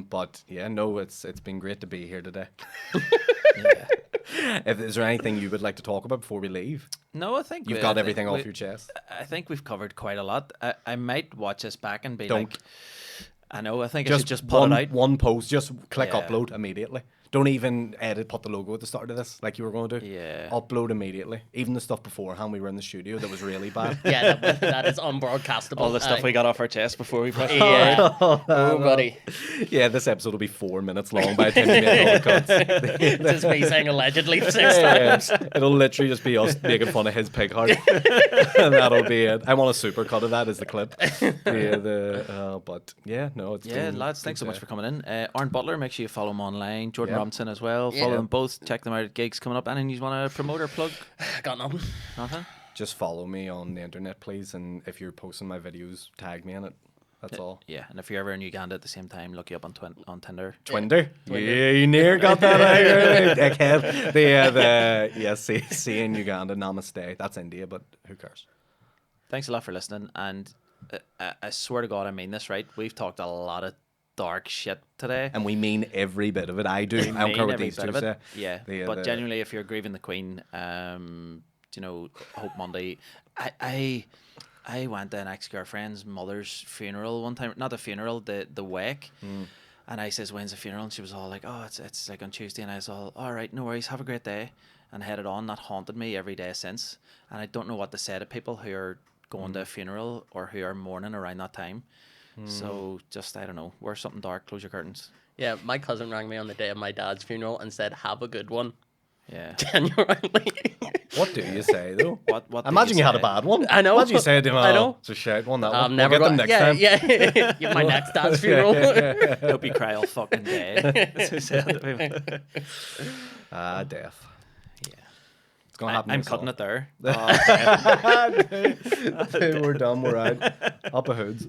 But yeah, no, it's been great to be here today. Is there anything you would like to talk about before we leave?
No, I think
You've
I
got
think
everything off
we-
your chest.
I think we've covered quite a lot. I might watch this back and be
Don't.
like, I know. I think I should just put it out.
one post. Just click
Yeah.
upload immediately. Don't even edit. Put the logo at the start of this, like you were going to do.
Yeah.
Upload immediately. Even the stuff beforehand we were in the studio that was really bad.
Yeah, that is unbroadcastable.
All the stuff
Aye.
we got off our chest before we pressed.
Yeah. Oh, buddy.
Yeah, this episode will be 4 minutes long by the time we make all the cuts.
It's just me saying allegedly 6
Yeah,
times.
it'll literally just be us making fun of his pig heart, and that'll be it. I want a super cut of that as the clip. But yeah, no, it's
Yeah,
been
lads, thanks so much for coming in. Aaron Butler, make sure you follow him online. Jordan
Yeah.
Robinson as well.
Yeah.
Follow them both. Check them out at gigs coming up. Anything you want to promote or plug?
Got nothing.
Nothing?
Just follow me on the internet, please, and if you're posting my videos, tag me in it. That's all.
Yeah, and if you're ever in Uganda at the same time, look you up on Tinder.
Twinder. Yeah, you near got that right, dickhead. See in Uganda. Namaste. That's India, but who cares?
Thanks a lot for listening. And I swear to God, I mean this, right? We've talked a lot of dark shit today.
And we mean every bit of it. I do. I don't
Mean
care what
every
these
bit
two
of
say.
it. Yeah, but genuinely, if you're grieving the Queen, you know, Hope Monday. I went to an ex-girlfriend's mother's funeral one time. Not the funeral, the wake. And I says, "When's the funeral?" And she was all like, "Oh, it's like on Tuesday." And I was all right, no worries, have a great day. And headed on. That haunted me every day since. And I don't know what to say to people who are going to a funeral or who are mourning around that time. So just, I don't know, wear something dark, close your curtains.
Yeah, my cousin rang me on the day of my dad's funeral and said, "Have a good one."
Yeah.
Genuinely.
What do you say though?
What do
Imagine you had a
say?
bad one.
I know.
Imagine you said to him,
I know.
"Oh, it's a shit one. That
I'm
one.
never
We'll get them
going.
next time."
Yeah. My next dad's funeral.
Hope you cry all fucking day. That's what I said to people.
Death.
Yeah.
It's gonna happen.
I'm
to us
cutting
all.
it there.
We're done. We're out. Up a hoods.